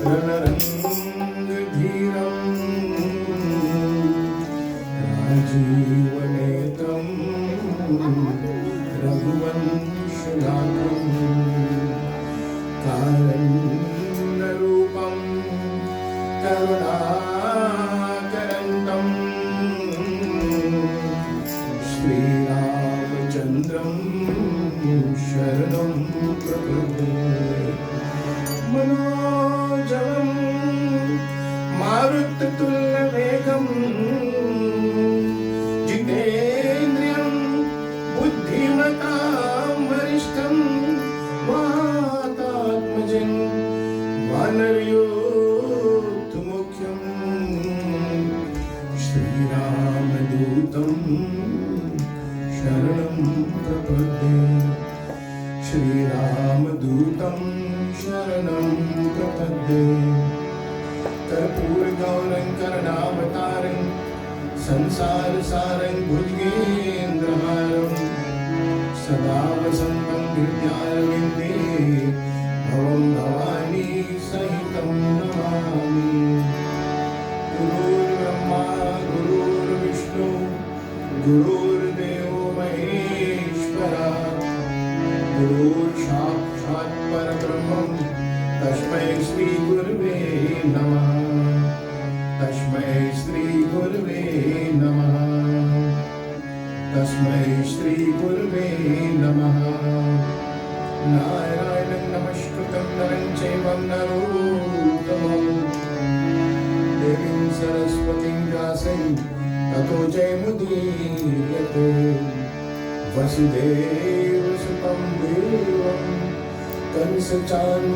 रणरङ्गधीरम् राजीवनेत्रं रघुवंशनाथं कारुण्यरूपं करुणाकरन्तं श्रीरामचन्द्रं शरणं प्रपद्ये। मनोजवं मारुततुल्यवेगं जितेन्द्रियं बुद्धिमतां वरिष्ठं वातात्मजं वानरयोद्धमुख्यं श्रीरामदूतं शरणं प्रपद्ये। श्रीरामदूतं शरणं प्रपद्ये। कर्पूरगौरं करुणावतारं संसारसारं भुजगेन्द्रहारं सदा वसन्तं हृदयारविन्दे भवं भवानी सहितं नमामि। गुरुर्ब्रह्मा गुरुर्विष्णु गुरुर्देवो महेश्वरा गुरुर्साक्षात् परब्रह्मं तस्मै श्री गुरुवे नमः। तस्मै श्री गुरुवे नमः। तस्मै श्री गुरुवे नमः। नारायणं नमस्कृतं नरं चैव नरोत्तमं देवीं सरस्वतीं व्यासं ततो जयमुदीरये। वसुदेवसुतं देवं कंसचाणूरमर्दनं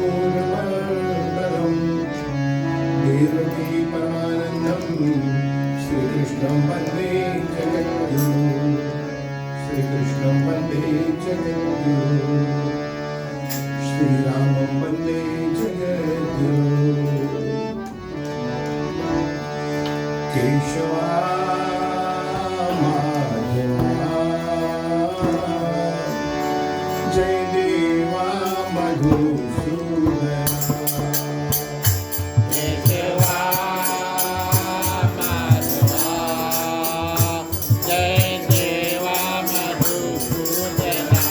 देवकी परमानन्दं श्रीकृष्णं वन्दे जगद्गुरुं। श्रीकृष्णं वन्दे जगद्गुरुं। श्रीरामं वन्दे जगद्गुरुं। केशवा जय देवा मधुसूदना। केशवा माधवा जय देवा मधुसूदना।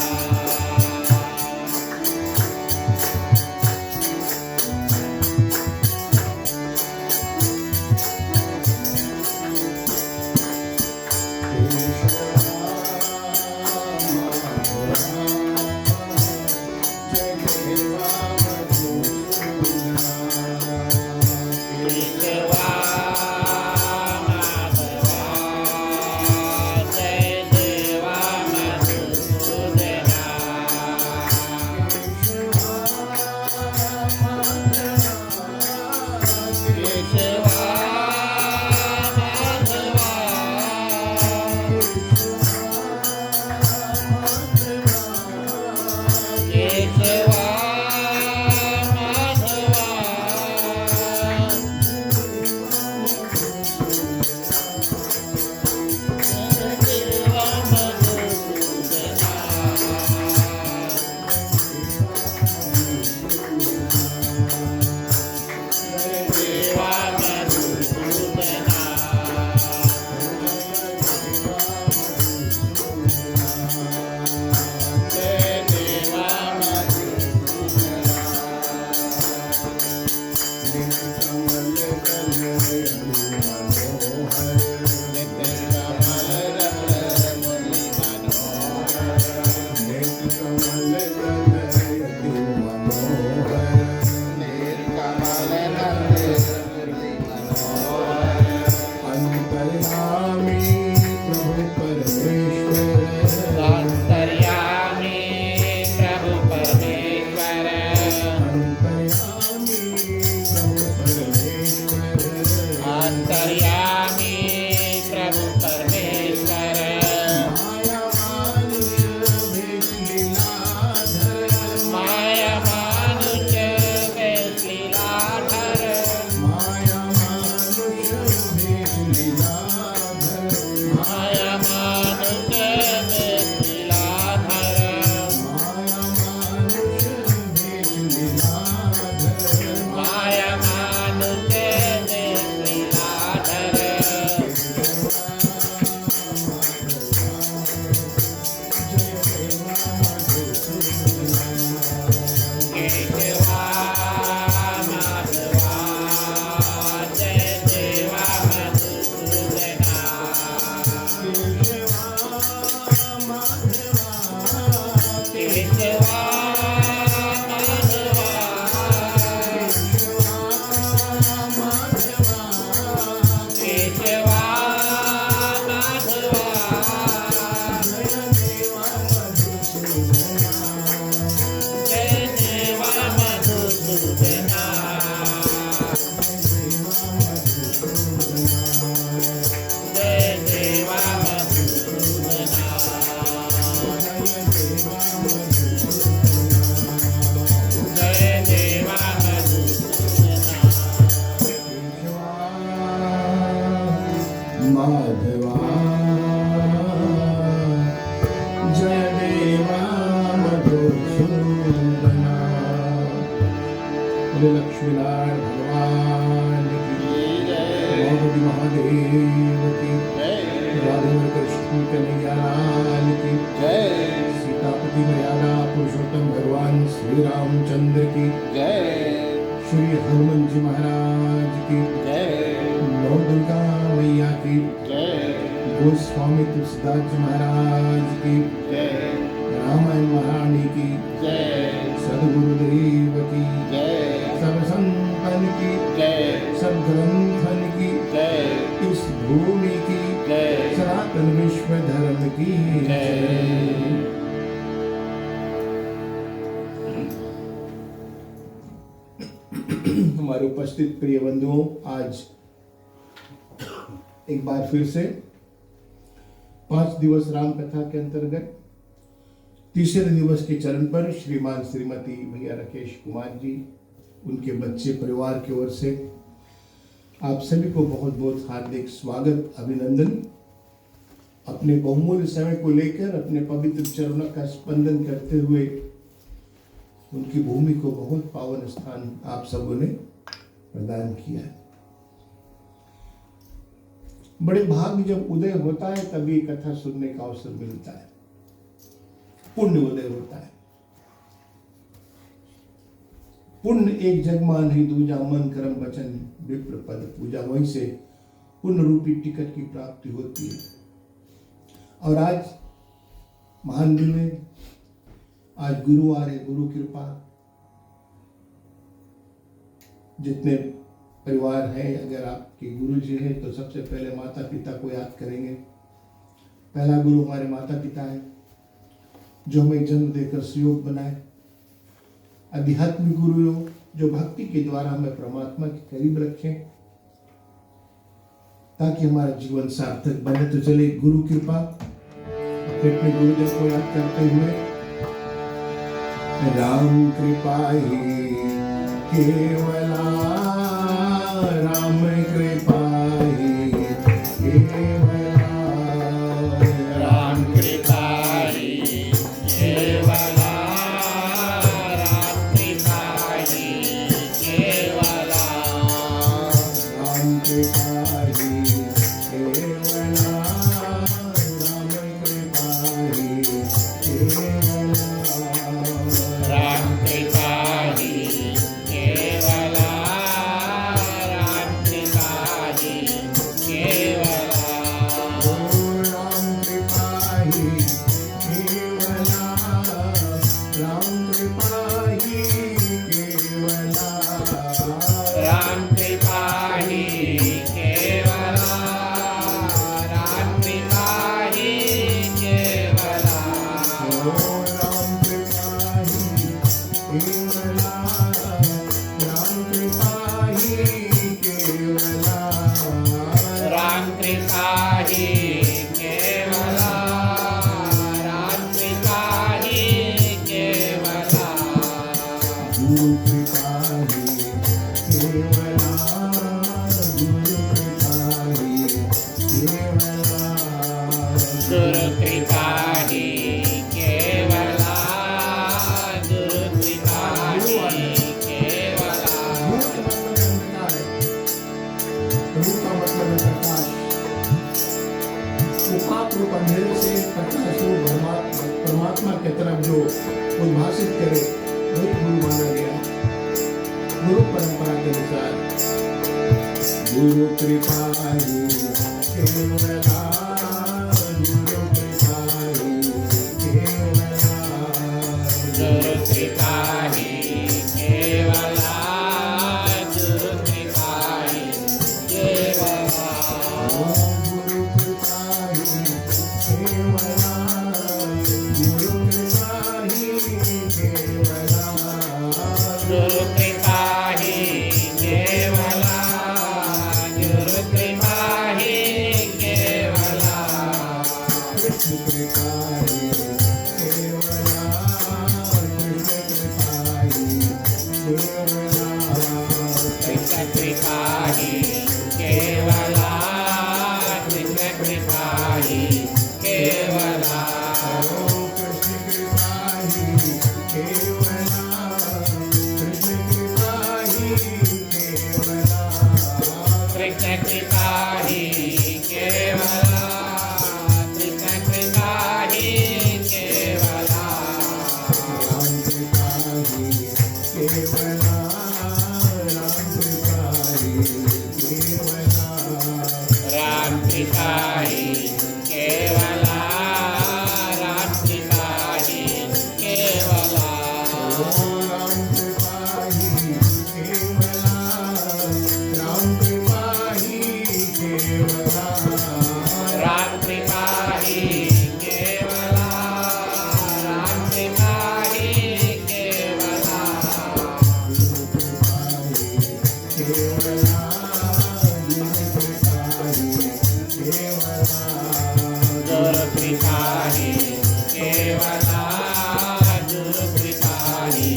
माधवा जय देवा मधुसूदना। बोले लक्ष्मीनारायण भगवान की गौपति महादेव की, राधे कृष्ण कन्हैया लाल की, सीतापति मर्यादा पुरुषोत्तम भगवान श्री रामचंद्र की, श्री हनुमान जी महाराज की, नौ दुर्गा मैया की, गोस्वामी तुलसीदास जी महाराज की, रामायण महारानी की, सदगुरुदेव की, सब संतन की, सब ग्रंथन की, इस भूमि की, सनातन विश्व धर्म की हमारे उपस्थित प्रिय बंधुओं, आज एक बार फिर से 5 दिवस राम कथा के अंतर्गत तीसरे दिवस के चरण पर श्रीमान श्रीमती भैया राकेश कुमार जी, उनके बच्चे परिवार की ओर से आप सभी को बहुत बहुत हार्दिक स्वागत, अभिनंदन। अपने बहुमूल्य समय को लेकर अपने पवित्र चरणों का स्पंदन करते हुए उनकी भूमि को बहुत पावन स्थान आप सबों ने प्रदान किया है। बड़े भाग्य जब उदय होता है तभी कथा सुनने का अवसर मिलता है, पुण्य उदय होता है। पुण्य एक जगमान ही दूजा, मन कर्म वचन विप्र पद पूजा, वहीं से पुण्य रूपी टिकट की प्राप्ति होती है। और आज महान दिन है, आज गुरुवार है, गुरु कृपा। जितने परिवार है, अगर आपके गुरु जी हैं तो सबसे पहले माता पिता को याद करेंगे। पहला गुरु हमारे माता पिता है, जो हमें जन्म देकर सुयोग बनाए। आध्यात्मिक गुरु जो भक्ति के द्वारा हमें परमात्मा के करीब रखें ताकि हमारा जीवन सार्थक बने। तो चले गुरु कृपा, अपने गुरुदेव को याद करते हुए। राम कृपा ही केवला, राम कृपा ही केवला, राम कृपा ही केवला, राम कृपा ही केवला, राम कृपा ही केवला, राम कृपा ही केवला, राम कृपा ही केवला, राम कृपा ही केवला, राम कृपा ही केवला, राम कृपा ही केवला, राम कृपा ही केवला, राम कृपा ही केवला, राम कृपा ही केवला, राम कृपा ही केवला, राम कृपा ही केवला, राम कृपा ही केवला, गुरु कृपा ही केवला, गुरु कृपा ही केवला, गुरु कृपा ही केवला, गुरु कृपा ही केवला, गुरु का मतलब है प्रकाश। वो पाप रूप अंधेरे से प्रकाश रूप परमात्मा के तरफ जो उद्भाषित करे वही गुरु माना गया। गुरु परंपरा के अनुसार गुरु कृपा ही केवला, गुरु कृपा ही केवला, गुरु कृपा ही केवला, गुरु कृपा ही केवला, गुरु कृपा ही केवला, गुरु कृपा ही केवला, गुरु कृपा कृष्ण कृपा ही केवला कृष्ण कृपा ही केवला कृष्ण कृपा ही केवला कृष्ण कृपा ही केवला राम कृपा ही केवला राम कृपा ही केवला राम कृपा ही केवला राम कृपा ही केवला गुरु कृपा ही केवला गुरु कृपा ही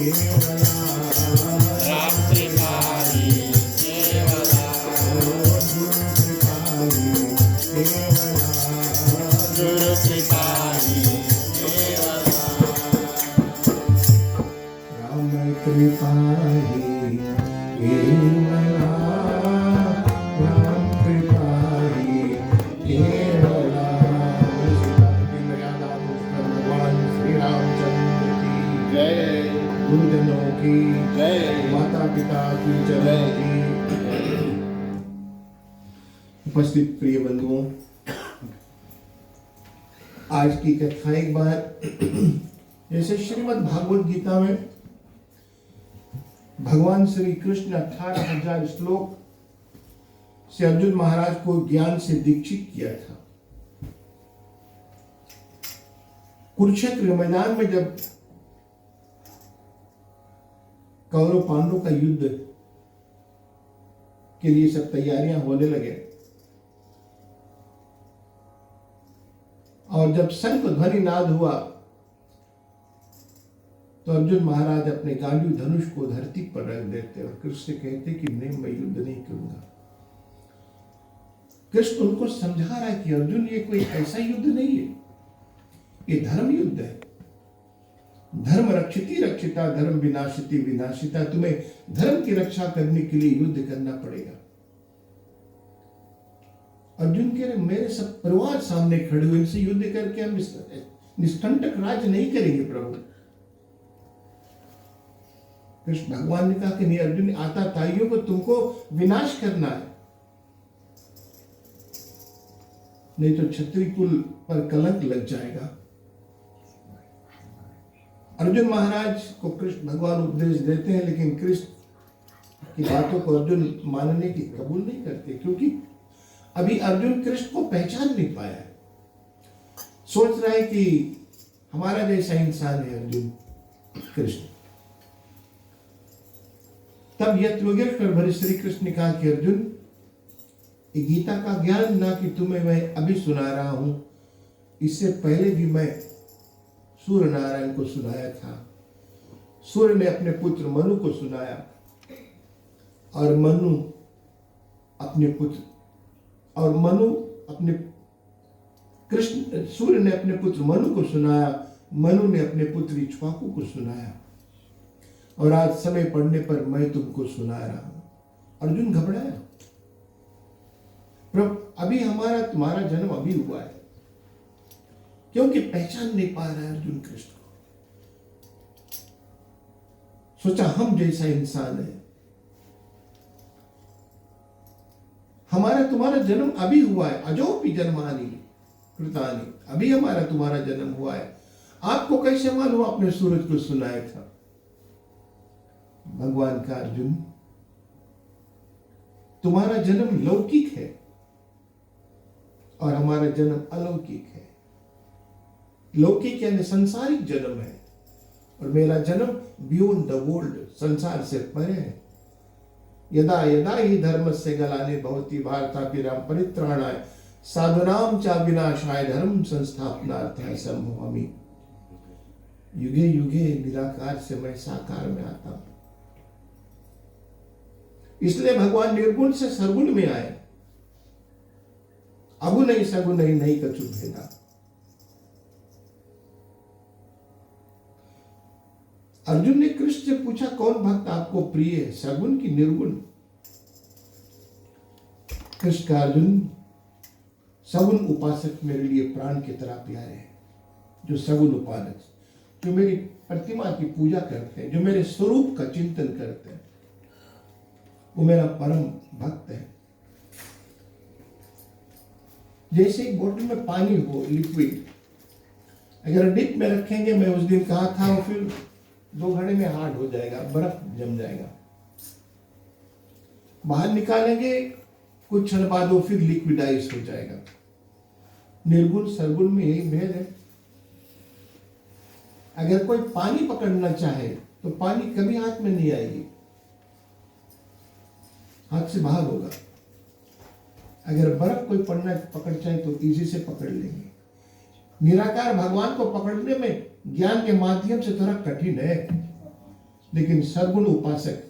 केवला राम कृपा ही केवला गुरु कृपा ही केवला राम कृपा ही केवला राम कृपा ही केवला भगवान श्री रामचंद्र की जय गुरुजनों की जय माता पिता की जय की उपस्थित प्रिय बंधुओं, आज की कथा एक बार जैसे श्रीमद् भागवत गीता में भगवान श्री कृष्ण 18,000 श्लोक से अर्जुन महाराज को ज्ञान से दीक्षित किया था। कुरुक्षेत्र मैदान में जब कौरव पांडवों का युद्ध के लिए सब तैयारियां होने लगे और जब शंख ध्वनि नाद हुआ तो अर्जुन महाराज अपने गांडीव धनुष को धरती पर रख देते और कृष्ण से कहते कि नहीं, मैं युद्ध नहीं करूंगा। कृष्ण उनको समझा रहा है कि अर्जुन ये कोई ऐसा युद्ध नहीं है, ये धर्म युद्ध है। धर्म रक्षिति रक्षिता धर्म विनाशिति विनाशिता। तुम्हें धर्म की रक्षा करने के लिए युद्ध करना पड़ेगा। अर्जुन कह रहे मेरे सब परिवार सामने खड़े हुए, इनसे युद्ध करके हम निष्कंटक राज्य नहीं करेंगे प्रभु। कृष्ण भगवान ने कहा कि नहीं अर्जुन, आता ताइयों को तुमको विनाश करना है, नहीं तो क्षत्रिय कुल पर कलंक लग जाएगा। अर्जुन महाराज को कृष्ण भगवान उपदेश देते हैं, लेकिन कृष्ण की बातों को अर्जुन मानने की कबूल नहीं करते, क्योंकि अभी अर्जुन कृष्ण को पहचान नहीं पाया है। सोच रहा है कि हमारा जैसा इंसान है अर्जुन कृष्ण। तब यज्ञेश्वर भरे श्री कृष्ण ने कहा कि अर्जुन, ये गीता का ज्ञान ना कि तुम्हें मैं अभी सुना रहा हूं, इससे पहले भी मैं सूर्य नारायण को सुनाया था। सूर्य ने अपने पुत्र मनु को सुनाया और मनु अपने पुत्र सूर्य ने अपने पुत्र मनु को सुनाया, मनु ने अपने पुत्र इक्ष्वाकु को सुनाया और आज समय पड़ने पर मैं तुमको सुना रहा हूं। अर्जुन घबराया, प्रभु अभी तुम्हारा जन्म अभी हुआ है, क्योंकि पहचान नहीं पा रहा है अर्जुन कृष्ण को। सोचा हम जैसा इंसान है, हमारा तुम्हारा जन्म अभी हुआ है। अजोपि जन्मानि कृतानि, अभी हमारा तुम्हारा जन्म हुआ है। आपको कैसे मालूम आपने सूरज को सुनाया था? भगवान का अर्जुन, तुम्हारा जन्म लौकिक है और हमारा जन्म अलौकिक है। लौकिक यानी सांसारिक जन्म है और मेरा जन्म बियॉन्ड द वर्ल्ड, संसार से परे है। यदा यदा ही धर्मस्य ग्लानिर् भवति भारताभिराम परित्राणाय साधूनां च विनाशाय धर्म संस्थापनार्थाय संभवामि। युगे युगे निराकार से मैं साकार में आता हूं। इसलिए भगवान निर्गुण से सरगुण में आए। अगु नहीं सगु नहीं कछु भेदा। अर्जुन ने कृष्ण से पूछा, कौन भक्त आपको प्रिय है, सगुण की निर्गुण? कृष्ण का अर्जुन, सगुण उपासक मेरे लिए प्राण की तरह प्यारे हैं। जो सगुण उपासक, जो मेरी प्रतिमा की पूजा करते हैं, जो मेरे स्वरूप का चिंतन करते हैं, वो मेरा परम भक्त है। जैसे एक बोतल में पानी हो, लिक्विड, अगर डिप में रखेंगे, मैं उस दिन कहा था, वो फिर 2 घंटे में हार्ड हो जाएगा, बर्फ जम जाएगा। बाहर निकालेंगे, कुछ क्षण बाद वो फिर लिक्विडाइज हो जाएगा। निर्गुण सरगुण में यही भेद है। अगर कोई पानी पकड़ना चाहे तो पानी कभी हाथ में नहीं आएगी, हाथ से बाहर होगा। अगर बर्फ कोई पकड़ चाहे तो इजी से पकड़ लेंगे। निराकार भगवान को पकड़ने में ज्ञान के माध्यम से थोड़ा कठिन है, लेकिन सरगुण उपासक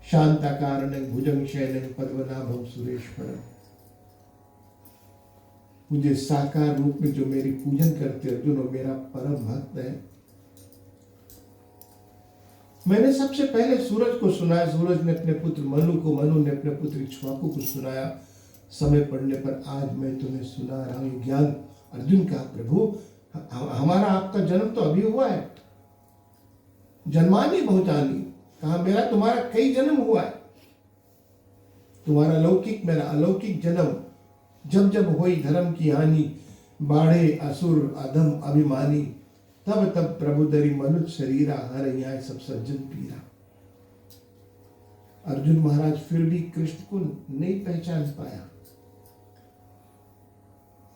शांताकारण भुजंग शयन पद्मनाभम सुरेश्वर, मुझे साकार रूप में जो मेरी पूजन करते अर्जुन, वो मेरा परम भक्त है। मैंने सबसे पहले सूरज को सुनाया, सूरज ने अपने पुत्र मनु को, मनु ने अपने पुत्र इक्ष्वाकु को सुनाया। समय पड़ने पर आज मैं तुम्हें सुना रहा हूं ज्ञान। अर्जुन कहा, प्रभु हमारा आपका जन्म तो अभी हुआ है, जन्मानी बहुतानी। कहा, मेरा तुम्हारा कई जन्म हुआ है। तुम्हारा लौकिक मेरा अलौकिक जन्म, जब जब हुई धर्म की हानि, बाढ़े असुर अधम अभिमानी, तब तब प्रभु दरी मनुष्य शरीरा, हर यहाँ सब सज्जन पीरा। अर्जुन महाराज फिर भी कृष्ण को नहीं पहचान पाया।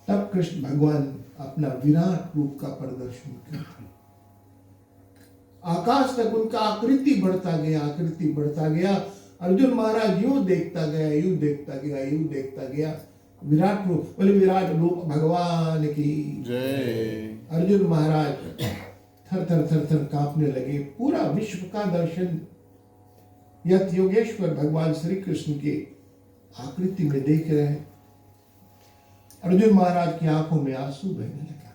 तब कृष्ण भगवान अपना विराट रूप का प्रदर्शन किया। आकाश तक उनका आकृति बढ़ता गया, आकृति बढ़ता गया। अर्जुन महाराज यूं देखता गया, यूं देखता गया, यूं देखता गया। विराट रूप, बोले विराट रूप भगवान की जय। अर्जुन महाराज थर थर थर थर कांपने लगे। पूरा विश्व का दर्शन यथ योगेश्वर भगवान श्री कृष्ण के आकृति में देख रहे हैं। अर्जुन महाराज की आंखों में आंसू बहने लगा।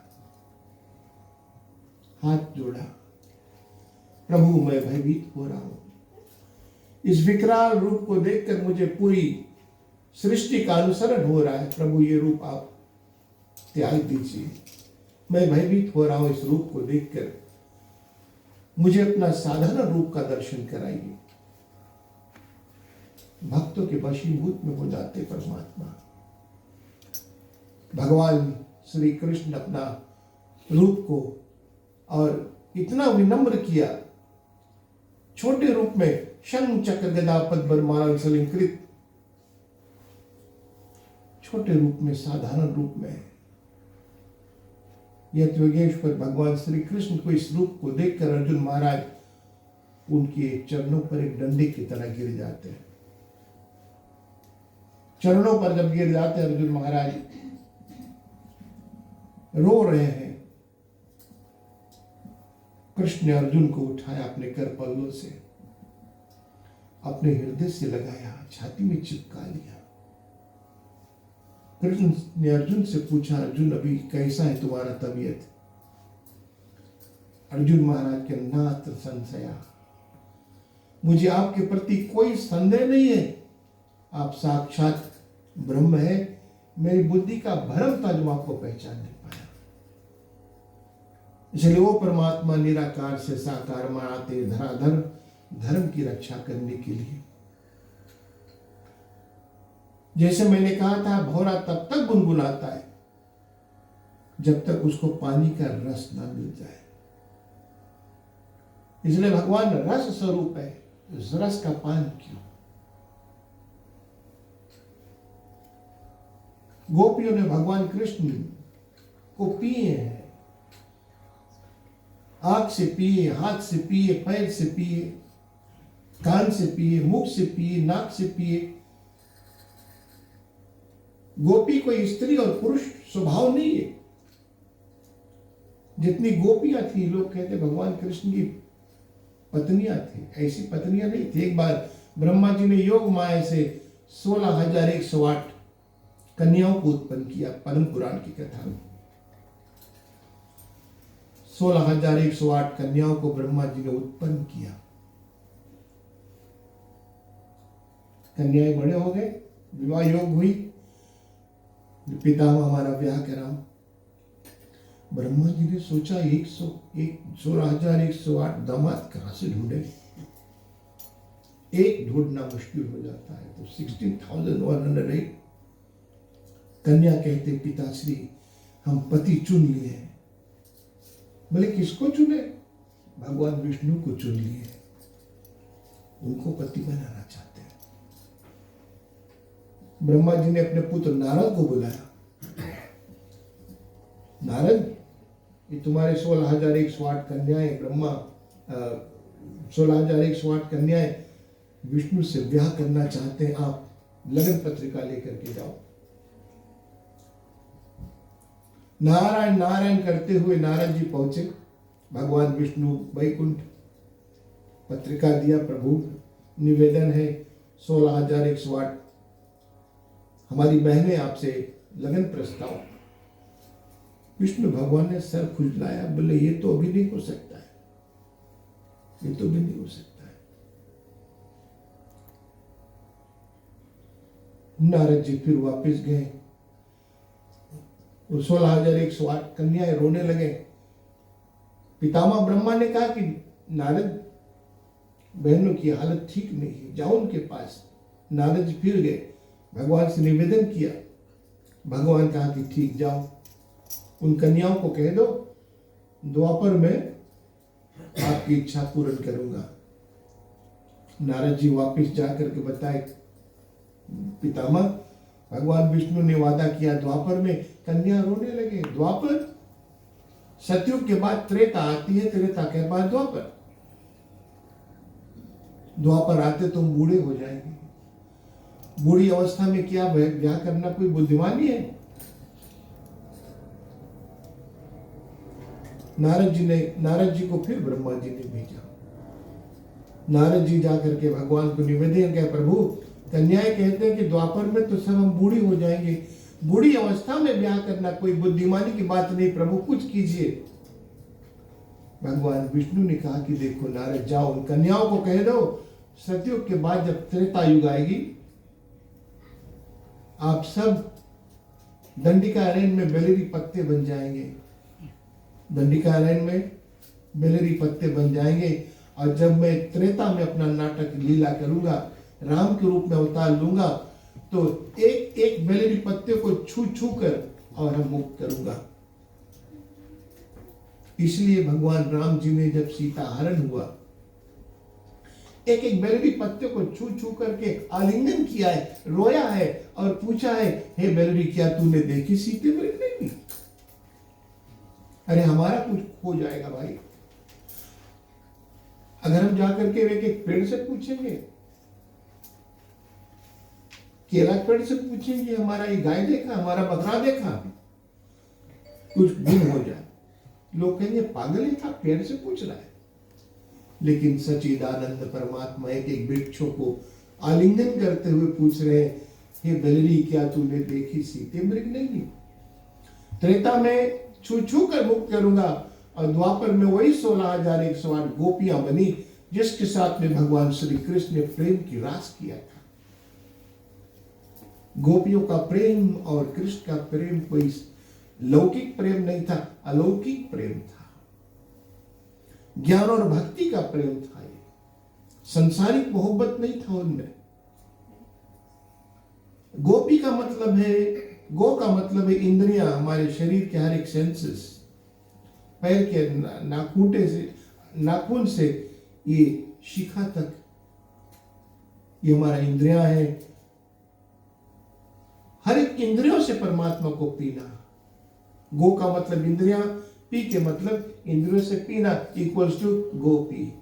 हाथ जोड़ा, प्रभु मैं भयभीत हो रहा हूं। इस विकराल रूप को देखकर मुझे पूरी सृष्टि का अनुसरण हो रहा है। प्रभु ये रूप आप त्याग दीजिए, मैं भयभीत हो रहा हूं इस रूप को देखकर। मुझे अपना साधारण रूप का दर्शन कराइए। भक्तों के वशीभूत में हो जाते परमात्मा। भगवान श्री कृष्ण अपना रूप को और इतना विनम्र किया, छोटे रूप में शंख चक्र गदा पद्म माला सलिंकृत, छोटे रूप में, साधारण रूप में। यह योगेश्वर भगवान श्री कृष्ण को इस रूप को देखकर अर्जुन महाराज उनके चरणों पर एक डंडे की तरह गिर जाते हैं। चरणों पर जब गिर जाते हैं अर्जुन महाराज रो रहे हैं। कृष्ण ने अर्जुन को उठाया, अपने कर पल्लों से अपने हृदय से लगाया, छाती में चिपका लिया। कृष्ण ने अर्जुन से पूछा, अर्जुन अभी कैसा है तुम्हारा तबीयत? अर्जुन महाराज के नात्र संशया, मुझे आपके प्रति कोई संदेह नहीं है। आप साक्षात ब्रह्म है। मेरी बुद्धि का भ्रम था जो आपको पहचान नहीं पाया। इसलिए वो परमात्मा निराकार से साकार में आते धराधर धर्म की रक्षा करने के लिए। जैसे मैंने कहा था, भौरा तब तक गुनगुनाता है जब तक उसको पानी का रस ना मिल जाए। इसलिए भगवान रस स्वरूप है। उस रस का पान क्यों? गोपियों ने भगवान कृष्ण को पिए हैं, आंख से पिए, हाथ से पिए, पैर से पिए, कान से पिए, मुख से पिए, नाक से पिए। गोपी कोई स्त्री और पुरुष स्वभाव नहीं है। जितनी गोपियां थी, लोग कहते भगवान कृष्ण की पत्नियां थी, ऐसी पत्नियां नहीं थी। एक बार ब्रह्मा जी ने योग माया से 16,108 कन्याओं को उत्पन्न किया। पद्म पुराण की कथा में 16,108 कन्याओं को ब्रह्मा जी ने उत्पन्न किया। कन्याएं बड़े हो गए, विवाह योग हुई, पितामह हमारा ब्याह कराओ। ब्रह्मा जी ने सोचा 16,108 दामाद कहां से ढूंढे, एक ढूंढना मुश्किल हो जाता है। तो 16,108 कन्या कहते पिताश्री हम पति चुन लिए हैं। बोले किसको चुने? भगवान विष्णु को चुन लिए, उनको पति बनाना चाहते हैं। ब्रह्मा जी ने अपने पुत्र नारद को बुलाया। नारद, ये तुम्हारे 16,108 कन्याएं, ब्रह्मा 16,108 कन्याएं विष्णु से ब्याह करना चाहते हैं, आप लगन पत्रिका लेकर के जाओ। नारायण नारायण करते हुए नारद जी पहुंचे। भगवान विष्णु वैकुंठ, पत्रिका दिया। प्रभु निवेदन है 16,108 हमारी बहनें आपसे लगन प्रस्ताव। विष्णु भगवान ने सर खुजलाया, बोले ये तो अभी नहीं हो सकता है, ये तो भी नहीं हो सकता है। नारद जी फिर वापस गए। 16,108 कन्याएं रोने लगे। पितामह ब्रह्मा ने कहा कि नारद, बहनों की हालत ठीक नहीं है, जाओ उनके पास। नारद जी फिर गए, भगवान से निवेदन किया। भगवान कहा कि ठीक, जाओ, उन कन्याओं को कह दो द्वापर में आपकी इच्छा पूर्ण करूंगा। नारद जी वापिस जाकर के बताए, पितामह भगवान विष्णु ने वादा किया द्वापर में। कन्या रोने लगे। द्वापर, सतयुग के बाद त्रेता आती है, त्रेता के बाद द्वापर। द्वापर आते तुम बूढ़े हो जाएंगे। बूढ़ी अवस्था में क्या ब्याह करना कोई बुद्धिमानी है? नारद जी को फिर ब्रह्मा जी ने भेजा। नारद जी जाकर के भगवान को निवेदन किया, प्रभु कन्याएं कहते हैं कि द्वापर में तो सब हम बूढ़ी हो जाएंगे, बूढ़ी अवस्था में ब्याह करना कोई बुद्धिमानी की बात नहीं, प्रभु कुछ कीजिए। भगवान विष्णु ने कहा कि देखो नारद, जाओ उन कन्याओं को कह दो सतयुग के बाद जब त्रेता युग आएगी, आप सब दंडिका अरण्य में बेलरी पत्ते बन जाएंगे। दंडिका अरण्य में बेलरी पत्ते बन जाएंगे। और जब मैं त्रेता में अपना नाटक लीला करूंगा, राम के रूप में अवतार लूंगा, तो एक एक बेलरी पत्ते को छू छू कर और हम मुक्त करूंगा। इसलिए भगवान राम जी ने जब सीता हरण हुआ, एक एक बेलरी पत्ते को छू छू करके आलिंगन किया है, रोया है और पूछा है, हे बेलरी क्या तूने देखी सीते? नहीं। अरे हमारा कुछ हो जाएगा भाई, अगर हम जाकर के एक एक पेड़ से पूछेंगे, केला पेड़ से पूछेंगे हमारा ये गाय देखा, हमारा बकरा देखा, कुछ गुम हो जाए, लोग कहेंगे पागल ही था, पेड़ से पूछ रहा है। लेकिन सच्चिदानंद परमात्मा एक एक वृक्षों को आलिंगन करते हुए पूछ रहे हैं, हे बेलरी क्या तूने देखी सीते मृग? नहीं। त्रेता में छू छू कर मुक्त करूंगा और द्वापर में वही 16,108 गोपियां बनी जिसके साथ में भगवान श्री कृष्ण ने प्रेम की रास किया था। गोपियों का प्रेम और कृष्ण का प्रेम कोई लौकिक प्रेम नहीं था, अलौकिक प्रेम था, ज्ञान और भक्ति का प्रेम था। ये संसारिक मोहब्बत नहीं था उनमें। गोपी का मतलब है, गो का मतलब है इंद्रियां, हमारे शरीर के हर एक सेंसेस, पैर के नाखून से ये शिखा तक, ये हमारा इंद्रियां है। हर एक इंद्रियों से परमात्मा को पीना। गो का मतलब इंद्रियां, पी के मतलब इंद्रियों से पीना, इक्वल्स टू गोपी।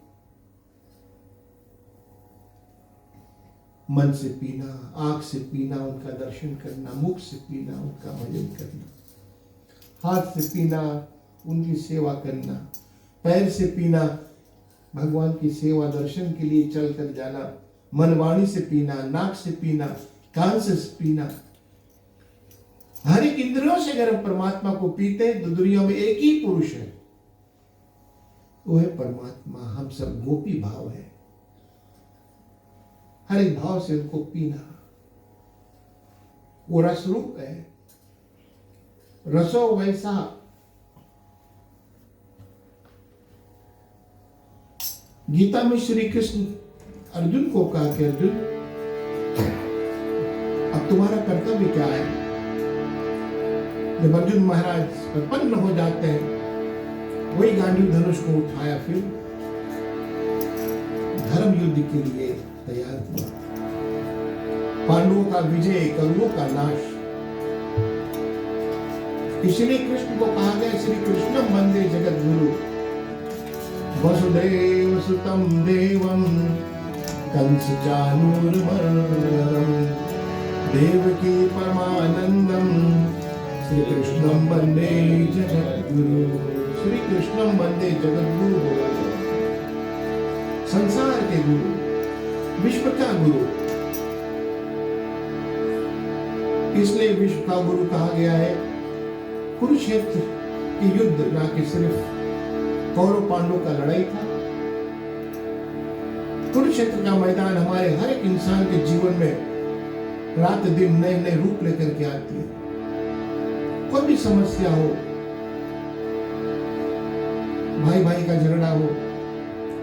मन से पीना, आंख से पीना, उनका दर्शन करना, मुख से पीना, उनका भजन करना, हाथ से पीना, उनकी सेवा करना, पैर से पीना, भगवान की सेवा दर्शन के लिए चल कर जाना, मनवाणी से पीना, नाक से पीना, कान से पीना, हर एक इंद्रियों से अगर हम परमात्मा को पीते हैं तो दुनिया में एक ही पुरुष है, वो है परमात्मा। हम सब गोपी भाव है, हर एक भाव से उनको पीना। वो रस रूप है, रसो वैसा। गीता में श्री कृष्ण अर्जुन को कहा कि अर्जुन, अब तुम्हारा कर्तव्य क्या है? जब अर्जुन महाराज प्रपन्न हो जाते हैं, वही गांडीव धनुष को उठाया, फिर धर्म युद्ध के लिए तैयार हुआ। पांडवों का विजय, कौरवों का नाश। इसलिए कृष्ण को कहा गया श्री कृष्णम वंदे जगत गुरु, वसुदेव सुतम देवम कंस चानूरमर्दनम देवकी परमानंदम श्री कृष्णम वंदे जगत गुरु। श्री कृष्णम वंदे जगत गुरु बोला गया, संसार के गुरु, विश्व का गुरु। इसलिए विश्व का गुरु कहा गया है। कुरुक्षेत्र की युद्ध ना कि सिर्फ कौरव पांडवों का लड़ाई था, कुरुक्षेत्र का मैदान हमारे हर एक इंसान के जीवन में रात दिन नए नए रूप लेकर के आती है। कोई भी समस्या हो, भाई भाई का झगड़ा हो,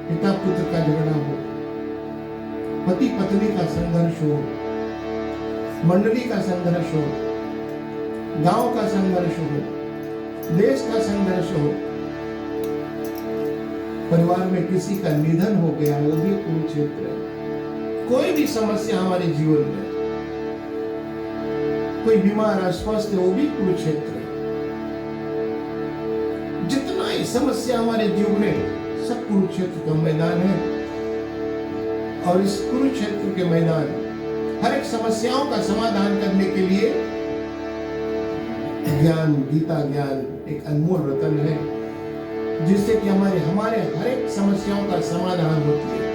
पिता पुत्र का झगड़ा हो, पति पत्नी का संघर्ष हो, मंडली का संघर्ष हो, गांव का संघर्ष हो, देश का संघर्ष हो, परिवार में किसी का निधन हो गया, वो भी कुरुक्षेत्र है। कोई भी समस्या हमारे जीवन में, कोई बीमार अस्वस्थ है, वो भी कुरुक्षेत्र है। जितना ही समस्या हमारे जीवन में, सब कुरुक्षेत्र का मैदान है। और इस कुरुक्षेत्र के मैदान, हर एक समस्याओं का समाधान करने के लिए ज्ञान, गीता ज्ञान एक अनमोल रतन है, जिससे कि हमारे हर एक समस्याओं का समाधान होती है।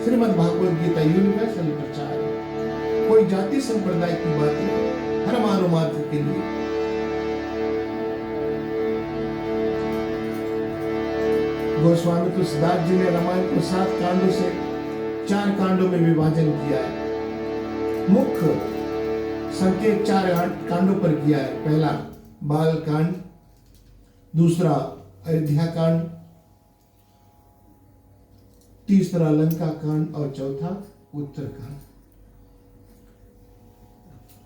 श्रीमद् भागवत गीता यूनिवर्सल प्रचार है, कोई जाति संप्रदाय की बात नहीं, हर मानव मात्र के लिए। गोस्वामी तुलसीदास जी ने रामायण को 7 कांडों से 4 कांडों में विभाजन किया है। मुख्य संकेत 4 कांडों पर किया है। पहला बाल कांड, दूसरा अयोध्या कांड, तीसरा लंका कांड और चौथा उत्तर कांड।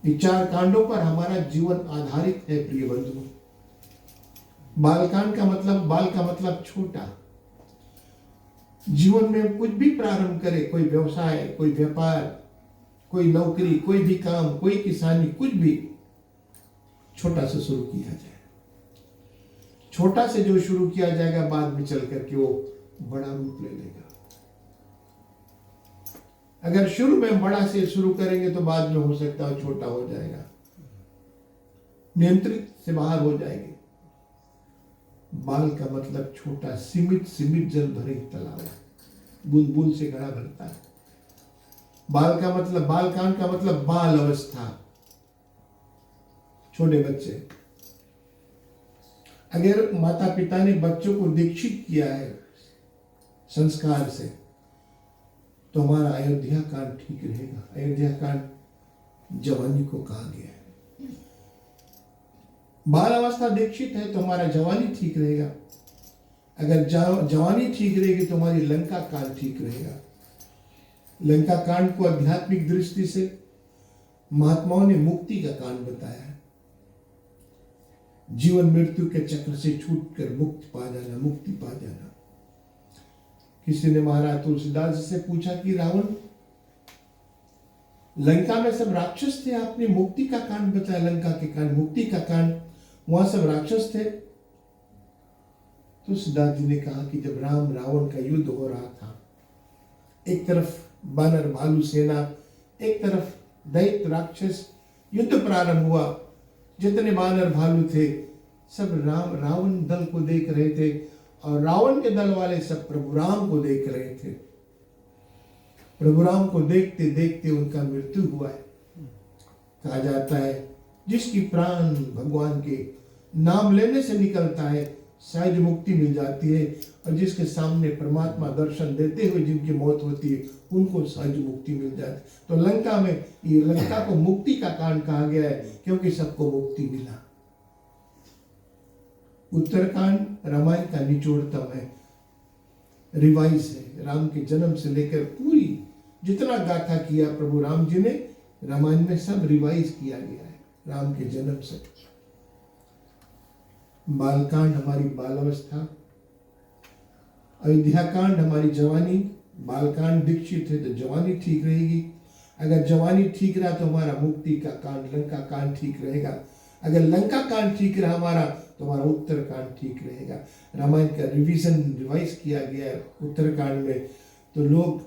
ये 4 कांडों पर हमारा जीवन आधारित है प्रिय बंधुओं। बालकांड का मतलब छोटा। जीवन में कुछ भी प्रारंभ करे, कोई व्यवसाय, कोई व्यापार, कोई नौकरी, कोई भी काम, कोई किसानी, कुछ भी छोटा से शुरू किया जाए। छोटा से जो शुरू किया जाएगा, बाद में चल करके वो बड़ा रूप ले लेगा। अगर शुरू में बड़ा से शुरू करेंगे तो बाद में हो सकता है छोटा हो जाएगा, नियंत्रित से बाहर हो जाएंगे। बाल का मतलब छोटा, सीमित जल भरे तालाब, बूंद बूंद से घड़ा भरता है। बालकांड का मतलब बाल अवस्था, छोटे बच्चे। अगर माता पिता ने बच्चों को दीक्षित किया है संस्कार से, तो हमारा अयोध्या कांड ठीक रहेगा। अयोध्या कांड जवानी को कहा गया है। बाल अवस्था दीक्षित है तो हमारा जवानी ठीक रहेगा। अगर जवानी ठीक रहेगी तो हमारी लंका कांड ठीक रहेगा। लंका कांड को आध्यात्मिक दृष्टि से महात्माओं ने मुक्ति का कांड बताया है। जीवन मृत्यु के चक्र से छूटकर मुक्ति पा जाना। किसी ने महाराज तुलसीदास जी से पूछा कि रावण, लंका में सब राक्षस थे, आपने मुक्ति का कांड बताया, लंका के कांड, मुक्ति का कांड, वहां सब राक्षस थे। तुलसीदास जी ने कहा कि जब राम रावण का युद्ध हो रहा था, एक तरफ बानर भालू सेना, एक तरफ दैत्य राक्षस, युद्ध प्रारंभ हुआ। जितने बानर भालू थे सब रावण दल को देख रहे थे और रावण के दल वाले सब प्रभु राम को देख रहे थे। प्रभु राम को देखते देखते उनका मृत्यु हुआ है। कहा जाता है जिसकी प्राण भगवान के नाम लेने से निकलता है सहज मुक्ति मिल जाती है, और जिसके सामने परमात्मा दर्शन देते हुए जिनकी मौत होती है उनको सहज मुक्ति मिल जाती है। तो लंका में, ये लंका को मुक्ति का कांड कहा गया है क्योंकि सबको मुक्ति मिला। उत्तरकांड रामायण का निचोड़तम है, रिवाइज है। राम के जन्म से लेकर पूरी जितना गाथा किया प्रभु राम जी ने रामायण में सब रिवाइज किया गया है राम के जन्म से। बालकांड हमारी बालावस्था, अयोध्या कांड हमारी जवानी। बालकांड दीक्षित है तो जवानी ठीक रहेगी, अगर जवानी ठीक रहा तो हमारा मुक्ति का कांड लंका कांड ठीक रहेगा, अगर लंका कांड ठीक रहा हमारा तो हमारा उत्तरकांड ठीक रहेगा। रामायण का रिवाइज किया गया है उत्तरकांड में। तो लोग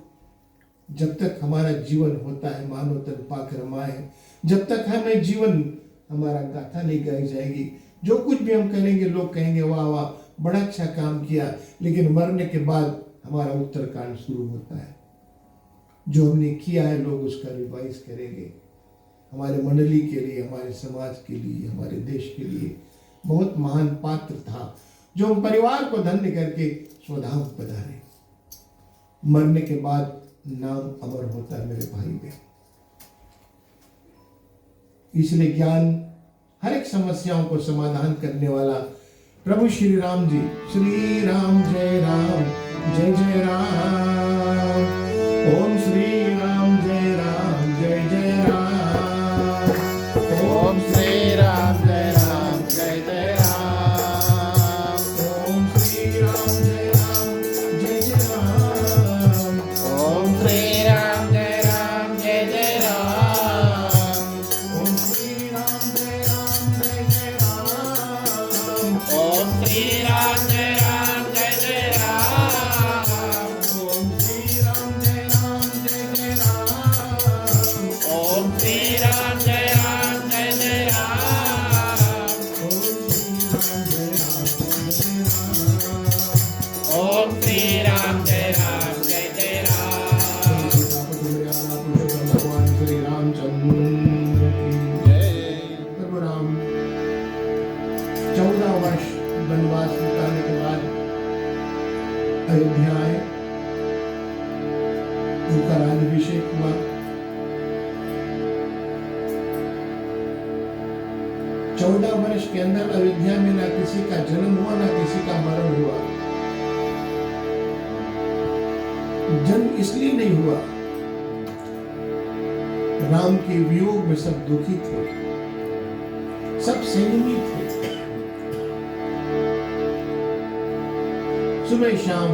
जब तक हमारा जीवन होता है मानो तन पाक रमाए, जब तक हमें जीवन हमारा गाथा नहीं गाई जाएगी। जो कुछ भी हम करेंगे लोग कहेंगे वाह वाह बड़ा अच्छा काम किया, लेकिन मरने के बाद हमारा उत्तरकांड शुरू होता है। जो हमने किया है लोग उसका रिवाइज करेंगे। हमारे मंडली के लिए, हमारे समाज के लिए, हमारे देश के लिए बहुत महान पात्र था जो हम परिवार को धन्य करके स्वधाम पधारे। मरने के बाद नाम अमर होता है मेरे भाई बहन। इसलिए ज्ञान हर एक समस्याओं को समाधान करने वाला प्रभु श्री राम जी। श्री राम जय जय राम। ओम श्री राम जय जय राम। ओम श्री राम जय जय राम। ओम श्री राम जय जय राम। ओम श्री राम जय जय राम। ओम श्री राम जय जय राम। ओम श्री राम जय जय राम। ओम श्री राम जय जय राम। ओम श्री राम जय जय राम। ओम श्री राम जय जय राम। भगवान श्री रामचंद्र की जय। प्रभु राम 14 वर्ष वनवास बिताने के बाद अयोध्या आए। उनका राज्याभिषेक हुआ। चौदह वर्ष के अंदर अयोध्या में ना किसी का जन्म हुआ ना किसी का मरण हुआ। जन्म इसलिए नहीं हुआ, राम के वियोग में सब दुखी थे, सब संयमी थे। सुबह शाम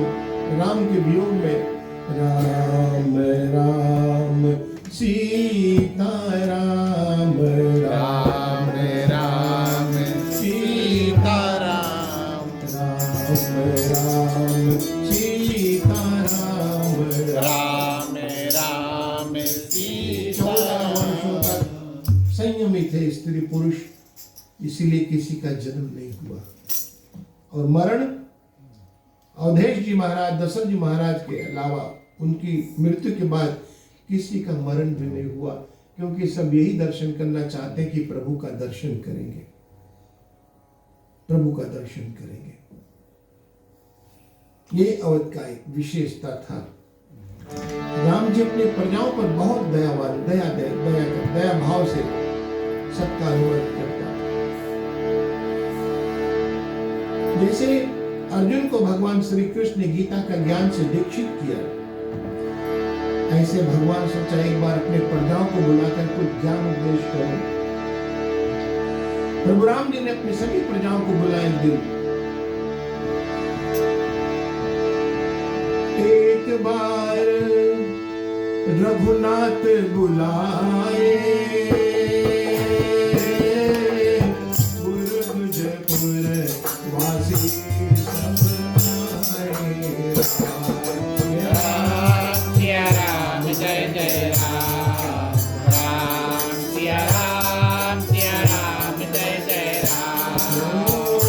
राम के वियोग में राम राम सीता राम राम राम सीता राम। राम सीता राम राम राम सीता 14 वर्षों तक संयमी थे स्त्री पुरुष, इसीलिए किसी का जन्म नहीं हुआ। और मरण अवधेश जी महाराज, दशरथ जी महाराज के अलावा उनकी मृत्यु के बाद किसी का मरण भी नहीं हुआ, क्योंकि सब यही दर्शन करना चाहते हैं कि प्रभु का दर्शन करेंगे, प्रभु का दर्शन करेंगे। ये अवध का एक विशेषता था। राम जी अपने प्रजाओं पर बहुत दयावान, दया भाव से सबका अनुमति करता था। जैसे अर्जुन को भगवान श्री कृष्ण ने गीता का ज्ञान से दीक्षित किया, ऐसे भगवान सोचा एक बार अपने प्रजाओं को बुलाकर कुछ ज्ञान उपदेश करो। प्रभु राम जी ने अपनी सभी प्रजाओं को बुलाया एक दिन। एक बार रघुनाथ बुलाए, पुर वासी सब आए। राम जय जय राम। राम सिया राम जय जय राम।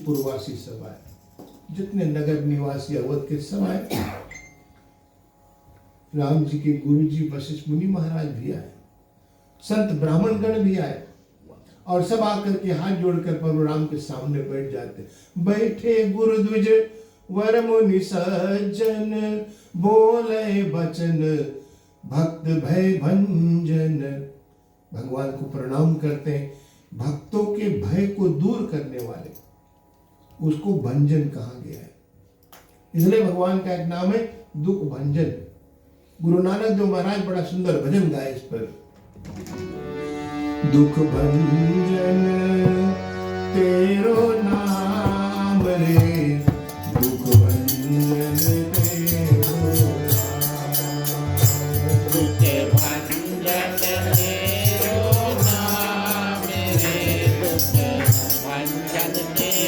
पुरवासी सब आए, जितने नगर निवासी अवध के सब आए। राम जी के गुरु जी वशिष्ठ मुनि महाराज भी आए, संत ब्राह्मण गण भी आए, और सब आकर के हाथ जोड़कर प्रभु राम के सामने बैठ जाते। बैठे गुरु द्विज वर मुनि सज्जन, बोले बचन भक्त भय भंजन। भगवान को प्रणाम करते हैं। भक्तों के भय को दूर करने वाले, उसको भंजन कहा गया है। इसलिए भगवान का एक नाम है दुख भंजन। गुरु नानक देव महाराज बड़ा सुंदर भजन गाए इस पर। दुख भंजन तेरो नाम रे, दुख भंजन तेरो नाम, दुख भंजन तेरो नाम रे, दुख भंजन तेरो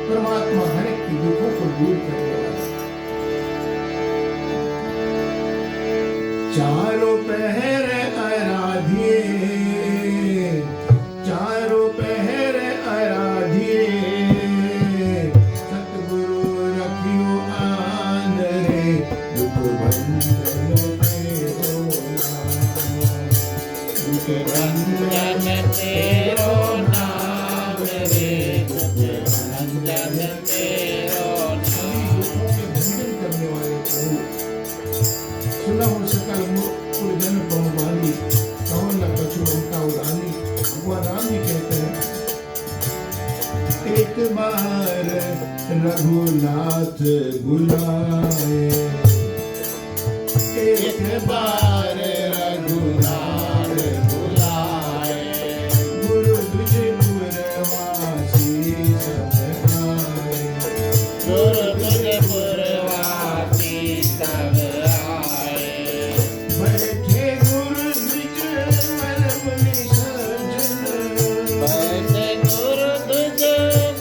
परमात्मा हर एक के दुखों को दूर करने वाला। चारों पहर आराधिए, चारों पहर आराधिए, सतगुरु रखियो आन रे, दुख भंजन तेरो नाम, दुख भंजन तेरो नाम रे, दुख भंजन तेरो नाम। भंजन करने वाले प्रभु, सुना हो सकल जन बहुमानी, कौन न कछु ममता उदानी। भगवान राम जी कहते हैं, एक बार रघुनाथ बुलाए, एक बार रघुनाथ बुलाए, गुरु द्विज पुरवासी सब आए, गुरु द्विज पुरवासी सब आए। बैठे गुरु द्विज वर मुनि सज्जन, बैठे गुरु द्विज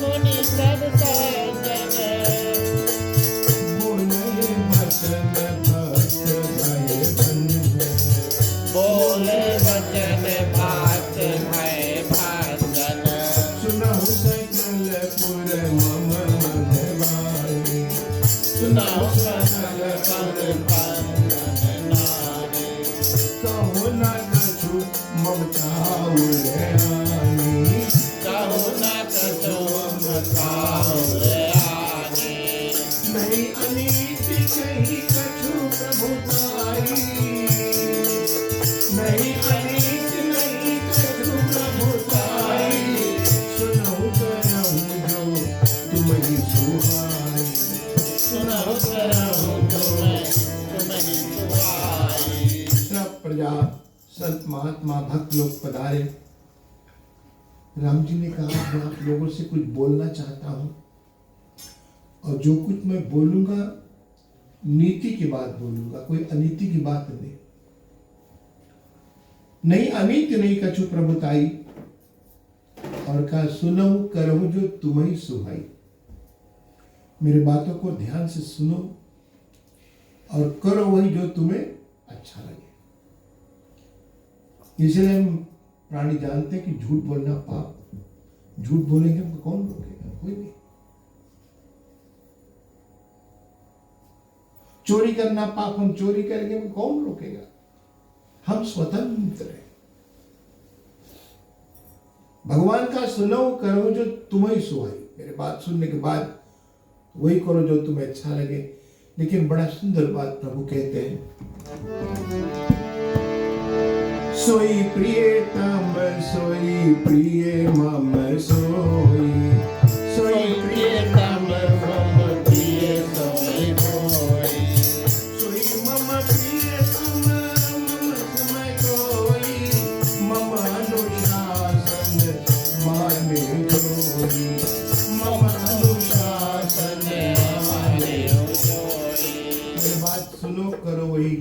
मुनि सब सज्जन, बोले वचन भक्त भय भंजन, बोले वचन भक्त भय भंजन। सुनहु सकल पुर मम मन वाणी, सुनहु सकल पुर बंधन नारी, कहो न कछु ममता उड़ानी, कहो न कछु ममता उड़ानी। नहीं अनीति कही कछु प्रभुताई, नहीं अनीति नहीं कछु प्रजा, संत महात्मा, भक्त लोग पधारे। राम जी ने कहा मैं आप लोगों से कुछ बोलना चाहता हूं, और जो कुछ मैं बोलूंगा नीति की बात बोलूंगा, कोई अनीति की बात नहीं। नहीं अनीति नहीं कछु प्रभुताई, और कहा सुनो करो जो तुम्हें सुहाई। मेरी बातों को ध्यान से सुनो और करो वही जो तुम्हें अच्छा लगे। इसलिए हम प्राणी जानते हैं कि झूठ बोलना पाप, झूठ बोलेंगे हमको कौन रोकेगा? कोई नहीं। चोरी करना पाप, हम चोरी करेंगे हमको कौन रोकेगा? हम स्वतंत्र हैं। भगवान का सुनो करो जो तुम्हें सुहाई। मेरे बात सुनने के बाद वही करो जो तुम्हें अच्छा लगे। लेकिन बड़ा सुंदर बात प्रभु कहते हैं, सोई प्रियतम सोई प्रिय मम सोई, सोई प्रियतम मम प्रिय सोई होई, सोई मम प्रियतम मम समय कोई, मम अनुशासन माने जोई, मम अनुशासन माने जोई। मेरी बात सुनो करो वही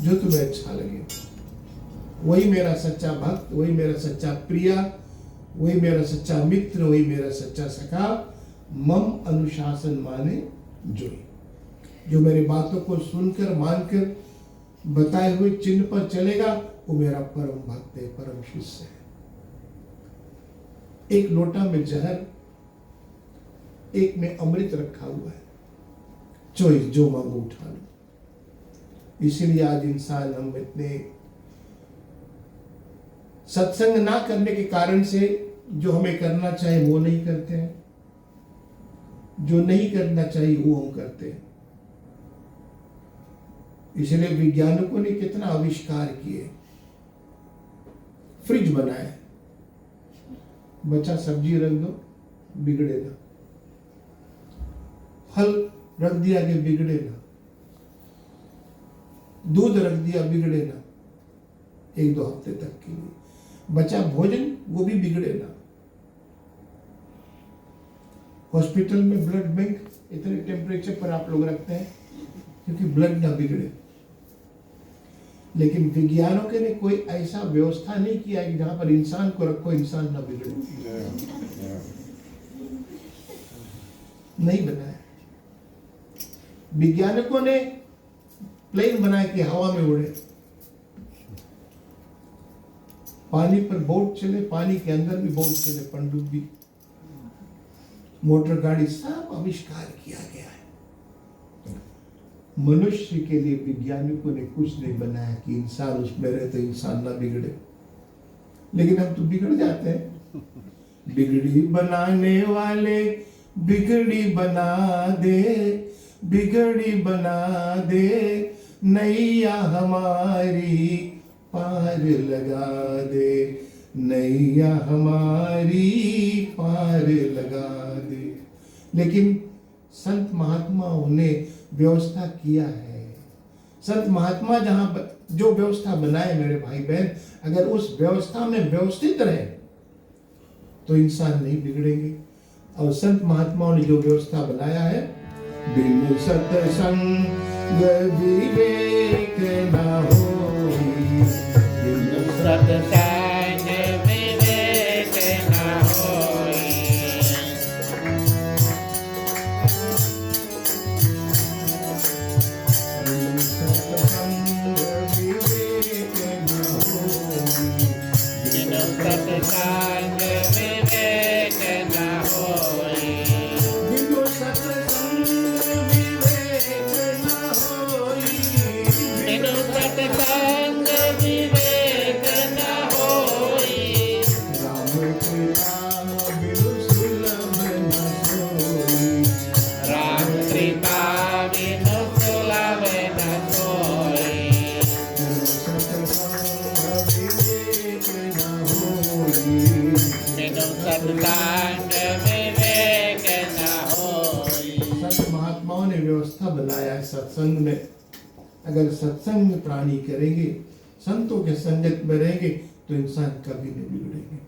जो तुम्हें अच्छा लगे। वही मेरा सच्चा भक्त, वही मेरा सच्चा प्रिया, वही मेरा सच्चा मित्र, वही मेरा सच्चा सखा। मम अनुशासन माने जोई, जो मेरी बातों को सुनकर मानकर बताए हुए चिन्ह पर चलेगा वो मेरा परम भक्त है, परम शिष्य है। एक लोटा में जहर, एक में अमृत रखा हुआ है, चॉइस जो मांगो उठा लो। इसीलिए आज इंसान हम इतने सत्संग ना करने के कारण से जो हमें करना चाहिए वो नहीं करते हैं, जो नहीं करना चाहिए वो हम करते हैं। इसलिए वैज्ञानिकों ने कितना आविष्कार किए। फ्रिज बनाया, बचा सब्जी रख दो बिगड़े ना, फल रख दिया कि बिगड़े ना, दूध रख दिया बिगड़े ना, 1-2 हफ्ते तक के लिए बचा भोजन वो भी बिगड़े ना। हॉस्पिटल में ब्लड बैंक इतने टेम्परेचर पर आप लोग रखते हैं क्योंकि ब्लड ना बिगड़े। लेकिन विज्ञानों ने कोई ऐसा व्यवस्था नहीं किया कि जहां पर इंसान को रखो इंसान ना बिगड़े, नहीं बनाया। वैज्ञानिकों ने प्लेन बनाया कि हवा में उड़े, पानी पर बोट चले, पानी के अंदर भी बोट चले, पनडुब्बी, मोटर गाड़ी, सब आविष्कार किया गया है। मनुष्य के लिए वैज्ञानिकों ने कुछ नहीं बनाया कि इंसान उसमें रहे तो इंसान ना बिगड़े। लेकिन हम तो बिगड़ जाते हैं। बिगड़ी बनाने वाले बिगड़ी बना दे, बिगड़ी बना दे, नैया हमारी पार लगा दे, नैया हमारी पार लगा दे। लेकिन संत महात्माओं ने व्यवस्था किया है। संत महात्मा जहां जो व्यवस्था बनाए मेरे भाई बहन, अगर उस व्यवस्था में व्यवस्थित रहे तो इंसान नहीं बिगड़ेंगे। और संत महात्माओं ने जो व्यवस्था बनाया है, बिन सत्संग विवेक न होई, बिन सत्संग विवेक न होई, बिन सत्संग विवेक न होई, बिन सत्संग विवेक न होई, बिनु सत्संग विवेक न होई, बिनु सत्संग विवेक न होई, राम कृपा बिनु सुलभ न सोई, राम कृपा बिनु सुलभ न सोई, बिनु सत्संग विवेक न होई। बिनु सत्संग विवेक न होई। संत महात्माओं ने व्यवस्था बनाया है सत्संग में। अगर सत्संग में प्राणी करेंगे संतों के संगत में रहेंगे तो इंसान कभी नहीं बिगड़ेंगे,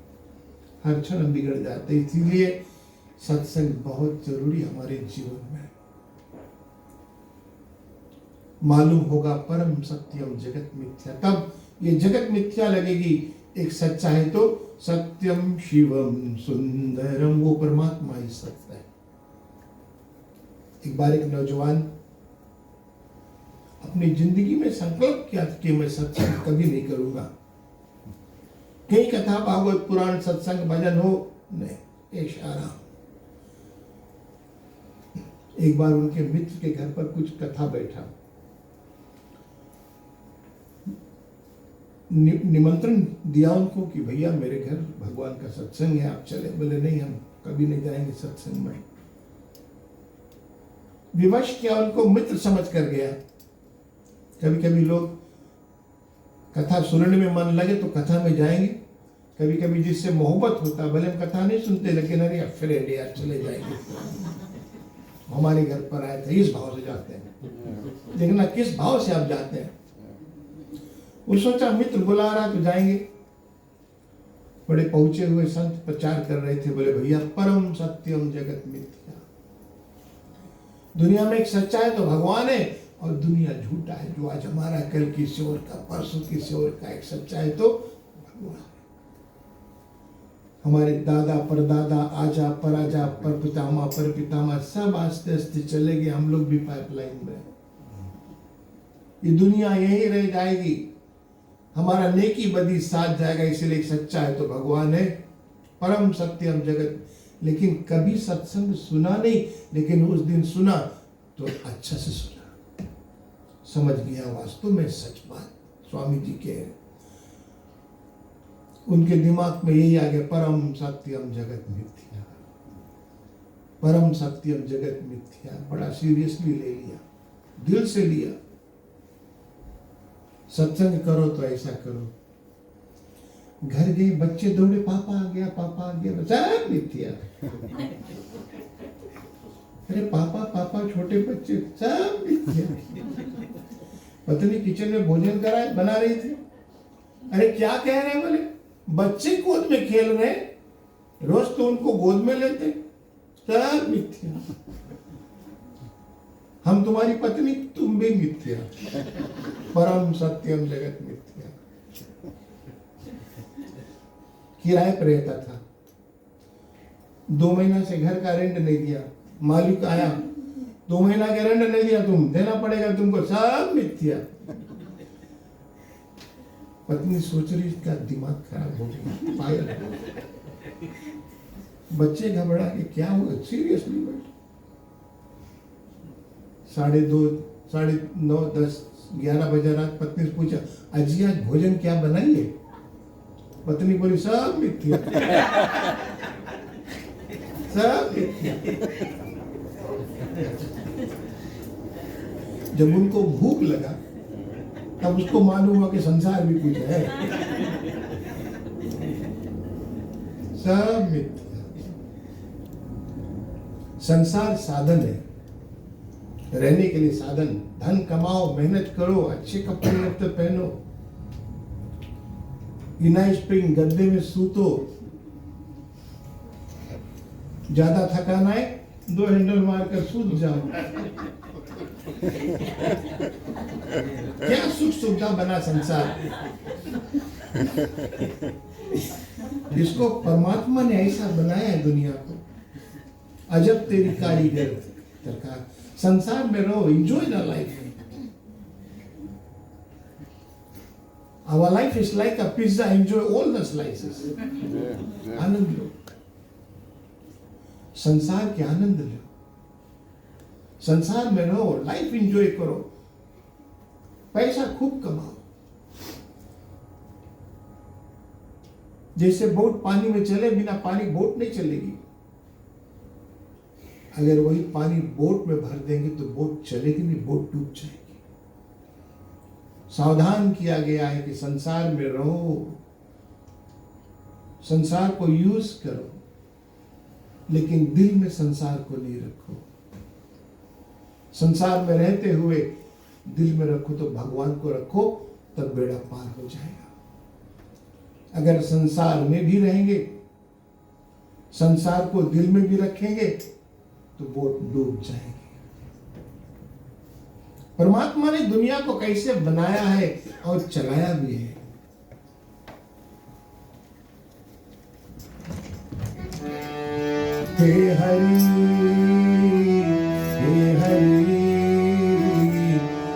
हर क्षण हम बिगड़ जाते हैं। इसीलिए सत्संग बहुत जरूरी हमारे जीवन में। मालूम होगा परम सत्यम जगत मिथ्या, तब ये जगत मिथ्या लगेगी। एक सच्चा है तो सत्यम शिवम सुंदरम, वो परमात्मा ही सत्य है। एक बार एक नौजवान अपनी जिंदगी में संकल्प किया कि मैं सत्संग कभी नहीं करूंगा। कई कथा भागवत पुराण सत्संग भजन हो नहीं, आराम। एक बार उनके मित्र के घर पर कुछ कथा बैठा, निमंत्रण दिया उनको कि भैया मेरे घर भगवान का सत्संग है, आप चले। बोले नहीं, हम कभी नहीं जाएंगे सत्संग में। विवश किया उनको, मित्र समझ कर गया। कभी कभी लोग कथा सुनने में मन लगे तो कथा में जाएंगे, कभी कभी जिससे मोहब्बत होता, भले हम कथा नहीं सुनते लेकिन अरे फ्रेंड यार चले जाएंगे, हमारे घर पर आए थे, इस भाव से जाते हैं। देखना किस भाव से आप जाते हैं। वो सोचा मित्र बुला रहा तो जाएंगे। बड़े पहुंचे हुए संत प्रचार कर रहे थे, बोले भैया परम सत्यम जगत मिथ्या, दुनिया में एक सच्चा है तो भगवान है और दुनिया झूठा है। जो आज हमारा कल की शोर का, परसों की शोर का एक सच्चा है तो भगवान है। हमारे दादा परदादा, आजा पराजा, पर पितामा पर पितामा सब आस्ते आस्ते चले गए, हम लोग भी पाइपलाइन में। ये दुनिया यही रह जाएगी, हमारा नेकी बदी साथ जाएगा। इसलिए एक सच्चा है तो भगवान है, परम सत्यम जगत। लेकिन कभी सत्संग सुना नहीं, लेकिन उस दिन सुना तो अच्छा से सुना, समझ गया वास्तव में सच बात स्वामी जी के। उनके दिमाग में यही आ गया, परम सत्यम जगत मिथ्या, परम सत्यम जगत मिथ्या। बड़ा सीरियसली ले लिया, दिल से लिया। सत्संग करो तो ऐसा करो। घर गए, बच्चे दौड़े, पापा आ गया, पापा आ गया, सब मिथ्या। अरे पापा पापा, छोटे बच्चे सब मिथ्या। पत्नी किचन में भोजन बना रही थी। अरे क्या कह रहे हैं? बोले बच्चे गोद में खेल रहे, रोज तो उनको गोद में लेते, सब मिथ्या। हम तुम्हारी पत्नी, तुम भी मिथ्या, परम सत्यम जगत मिथ्या। किराए पर रहता था, 2 महीना से घर का रेंट नहीं दिया। मालिक आया, 2 महीना का रेंट नहीं दिया, तुम देना पड़ेगा तुमको, सब मिथ्या। पत्नी सोच रही इसका दिमाग खराब हो गया, पागल हो गया। बच्चे घबरा के क्या हुआ, सीरियसली बैठ। 2:30, 9:30, 10, 11 बजे रात पत्नी से पूछा, अजी आज भोजन क्या बनाइए? पत्नी बोली सब मिथ्या, सब मिथ्या। जब उनको भूख लगा तब उसको मालूम हुआ कि संसार भी कुछ है, सब मिथ्या। संसार साधन है, रहने के लिए साधन। धन कमाओ, मेहनत करो, अच्छे कपड़े लगते पहनो, इनाई स्प्रिंग गद्दे में सूतो, ज्यादा थकान आए 2 हैंडल मारकर सूत जाओ। क्या सुख सुविधा बना संसार। जिसको परमात्मा ने ऐसा बनाया है दुनिया को, अजब तेरी कारीगर सरकार। संसार में रहो, enjoy the life. Our life is like a pizza, enjoy all the slices. आनंद लो, संसार के आनंद लो, संसार में रहो, लाइफ एंजॉय करो, पैसा खूब कमाओ। जैसे बोट पानी में चले, बिना पानी बोट नहीं चलेगी। अगर वही पानी बोट में भर देंगे तो बोट चलेगी नहीं, बोट डूब जाएगी। सावधान किया गया है कि संसार में रहो, संसार को यूज करो, लेकिन दिल में संसार को नहीं रखो। संसार में रहते हुए दिल में रखो तो भगवान को रखो, तब बेड़ा पार हो जाएगा। अगर संसार में भी रहेंगे, संसार को दिल में भी रखेंगे, तो बोट डूब जाएगी। परमात्मा ने दुनिया को कैसे बनाया है और चलाया भी है। हे हरि हे हरि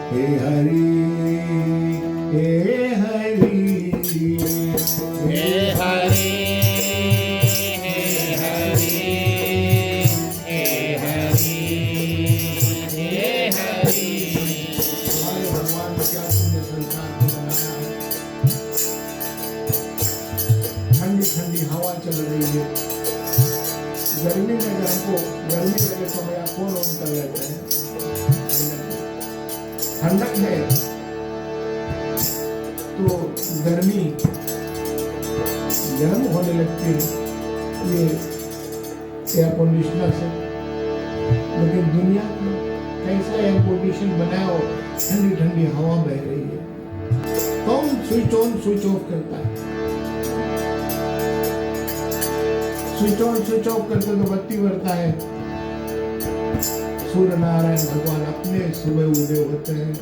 हे हरि हे हरि हे हरि हे हरि हे हरि हे हरि। हमारे भगवान क्या सुंदर संसार को बनाया है। ठंडी ठंडी हवा चल रही है। गर्मी में अगर हमको गर्मी लगे तो हमारा फोन ऑन कर लेते हैं। ठंडक है तो गर्मी गर्म होने लगती है ये एयर कंडीशनर से। लेकिन दुनिया में कैसा एयर कंडीशन बनाया हो, ठंडी ठंडी हवा बह रही है। कौन स्विच ऑन स्विच ऑफ करता है? स्विच ऑन स्विच ऑफ करते तो बत्ती बढ़ता है। सूर्य नारायण भगवान अपने सुबह उदय होते हैं,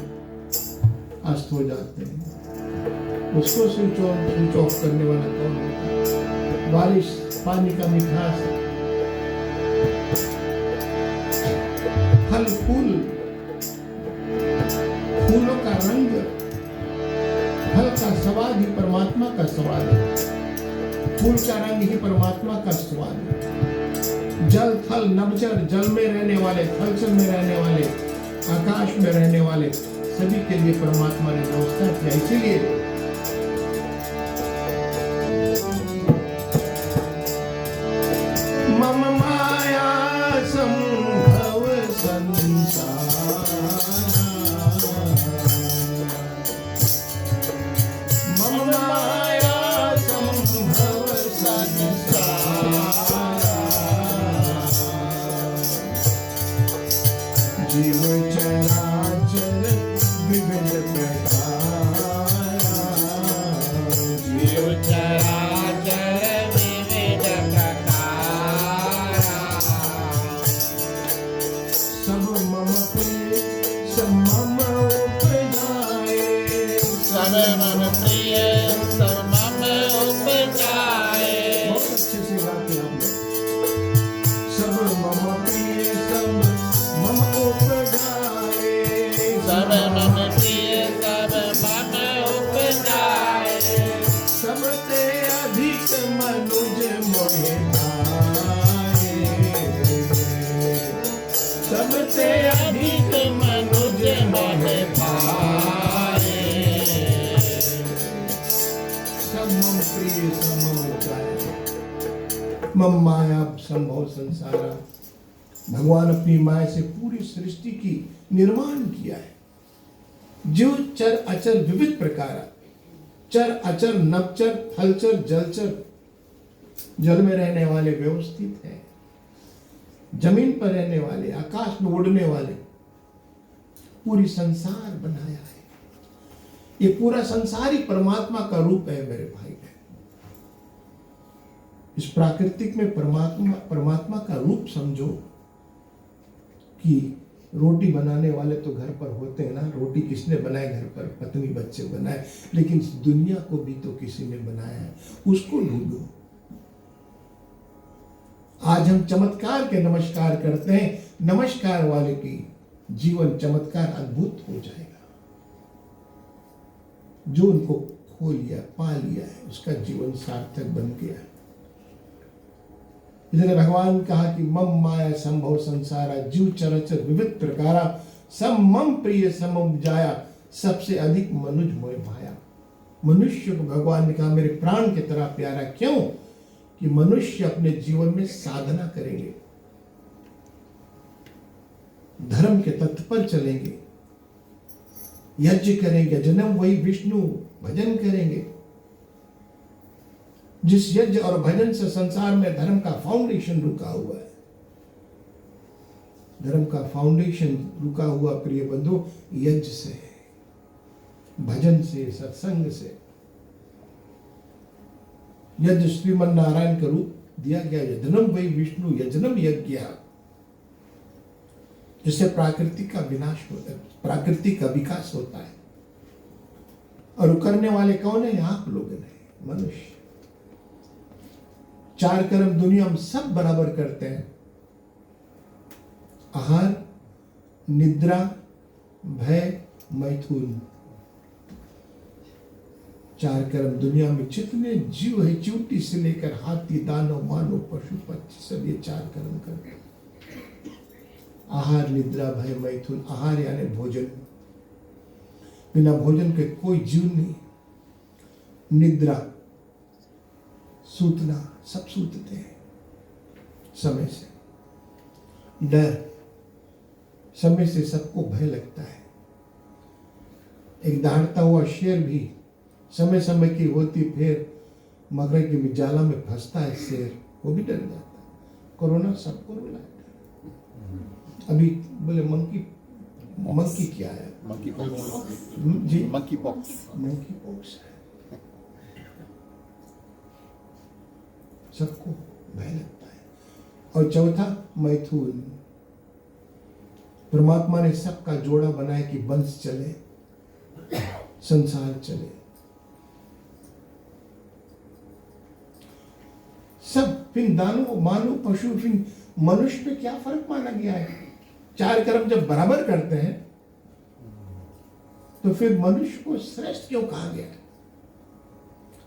अस्त हो जाते हैं। उसको स्विच ऑन स्विच ऑफ करने वाला कौन होता है? बारिश पानी का मिठास, फल फूल, फूलों का रंग, फल का स्वाद ही परमात्मा का स्वाद है। फूल का रंग ही परमात्मा का स्वाद है। जल थल नभचर, जल में रहने वाले, थलचर में रहने वाले, आकाश में रहने वाले सभी के लिए परमात्मा ने व्यवस्था किया। इसीलिए मम माया संभव संसार, मम माया संभव जीव चराचर विविध प्रकार, जीव चराचर विविध प्रकार, सब मम प्रिय सब मम उपजाए, सब मम प्रिय सब मम उपजाए। बहुत अच्छे से गाते हैं आप लोग। सब मम प्रिय सब मम उपजाए, सब मम प्रिय सब मम उपजाए। सबते अधिक मनुज मोहे भाए, सबते अधिक मनुज मोहे भाए। सब मम प्रिय सब मम उपजाए। मम माया संभव संसारा, भगवान अपनी माया से पूरी सृष्टि की निर्माण किया है। जो चर अचर विविध प्रकार, चर अचर नवचर थलचर जलचर, जल में रहने वाले व्यवस्थित है, जमीन पर रहने वाले, आकाश में उड़ने वाले, पूरी संसार बनाया है। ये पूरा संसार ही परमात्मा का रूप है मेरे भाई बहन। इस प्राकृतिक में परमात्मा का रूप समझो कि रोटी बनाने वाले तो घर पर होते हैं ना। रोटी किसने बनाए? घर पर पत्नी बच्चे बनाए। लेकिन इस दुनिया को भी तो किसी ने बनाया है, उसको ढूंढो। आज हम चमत्कार के नमस्कार करते हैं, नमस्कार वाले की जीवन चमत्कार अद्भुत हो जाएगा। जो उनको खो लिया पा लिया है उसका जीवन सार्थक बन गया है। इसलिए भगवान कहा कि मम माया संभव संसारा, जीव चराचर विविध प्रकारा, सब मम प्रिय सम उपजाया, सबसे अधिक मनुज मोह भाया। मनुष्य को भगवान ने कहा मेरे प्राण की तरह प्यारा। क्यों? कि मनुष्य अपने जीवन में साधना करेंगे, धर्म के तत्व पर चलेंगे, यज्ञ करेंगे, जन्म वही विष्णु, भजन करेंगे। जिस यज्ञ और भजन से संसार में धर्म का फाउंडेशन रुका हुआ है, धर्म का फाउंडेशन रुका हुआ प्रिय बंधु यज्ञ से है। भजन से, सत्संग से। यज्ञ श्रीमन नारायण का रूप दिया गया, यज्ञम वै विष्णु यज्ञम यज्ञ, जिससे प्रकृति का विनाश होता है, प्रकृति का विकास होता है। और वो करने वाले कौन है? आप लोग नहीं, मनुष्य। 4 कर्म दुनिया में सब बराबर करते हैं, आहार, निद्रा, भय, मैथुन। 4 कर्म दुनिया में जितने जीव है, चींटी से लेकर हाथी, दानव, मानव, पशु, पक्षी, सब ये 4 कर्म करते हैं। आहार, निद्रा, भय, मैथुन। आहार यानी भोजन, बिना भोजन के कोई जीव नहीं। निद्रा, सूतना, सब सूतते हैं समय से। डर, समय से सबको भय लगता है। एक दहाड़ता हुआ शेर भी समय समय की होती, फिर मगर की जाला में फंसता है शेर, वो भी डर जाता है। कोरोना सबको रुलाता है। अभी बोले मंकी क्या है? Monkeypox. जी, मंकी पॉक्स। मंकी पॉक्स है। सबको भय लगता है। और चौथा मैथुन, परमात्मा ने सबका जोड़ा बनाया कि वंश चले, संसार चले। सब फिर दानव, मानव, पशु, फिर मनुष्य पे क्या फर्क माना गया है? 4 कर्म जब बराबर करते हैं तो फिर मनुष्य को श्रेष्ठ क्यों कहा गया है?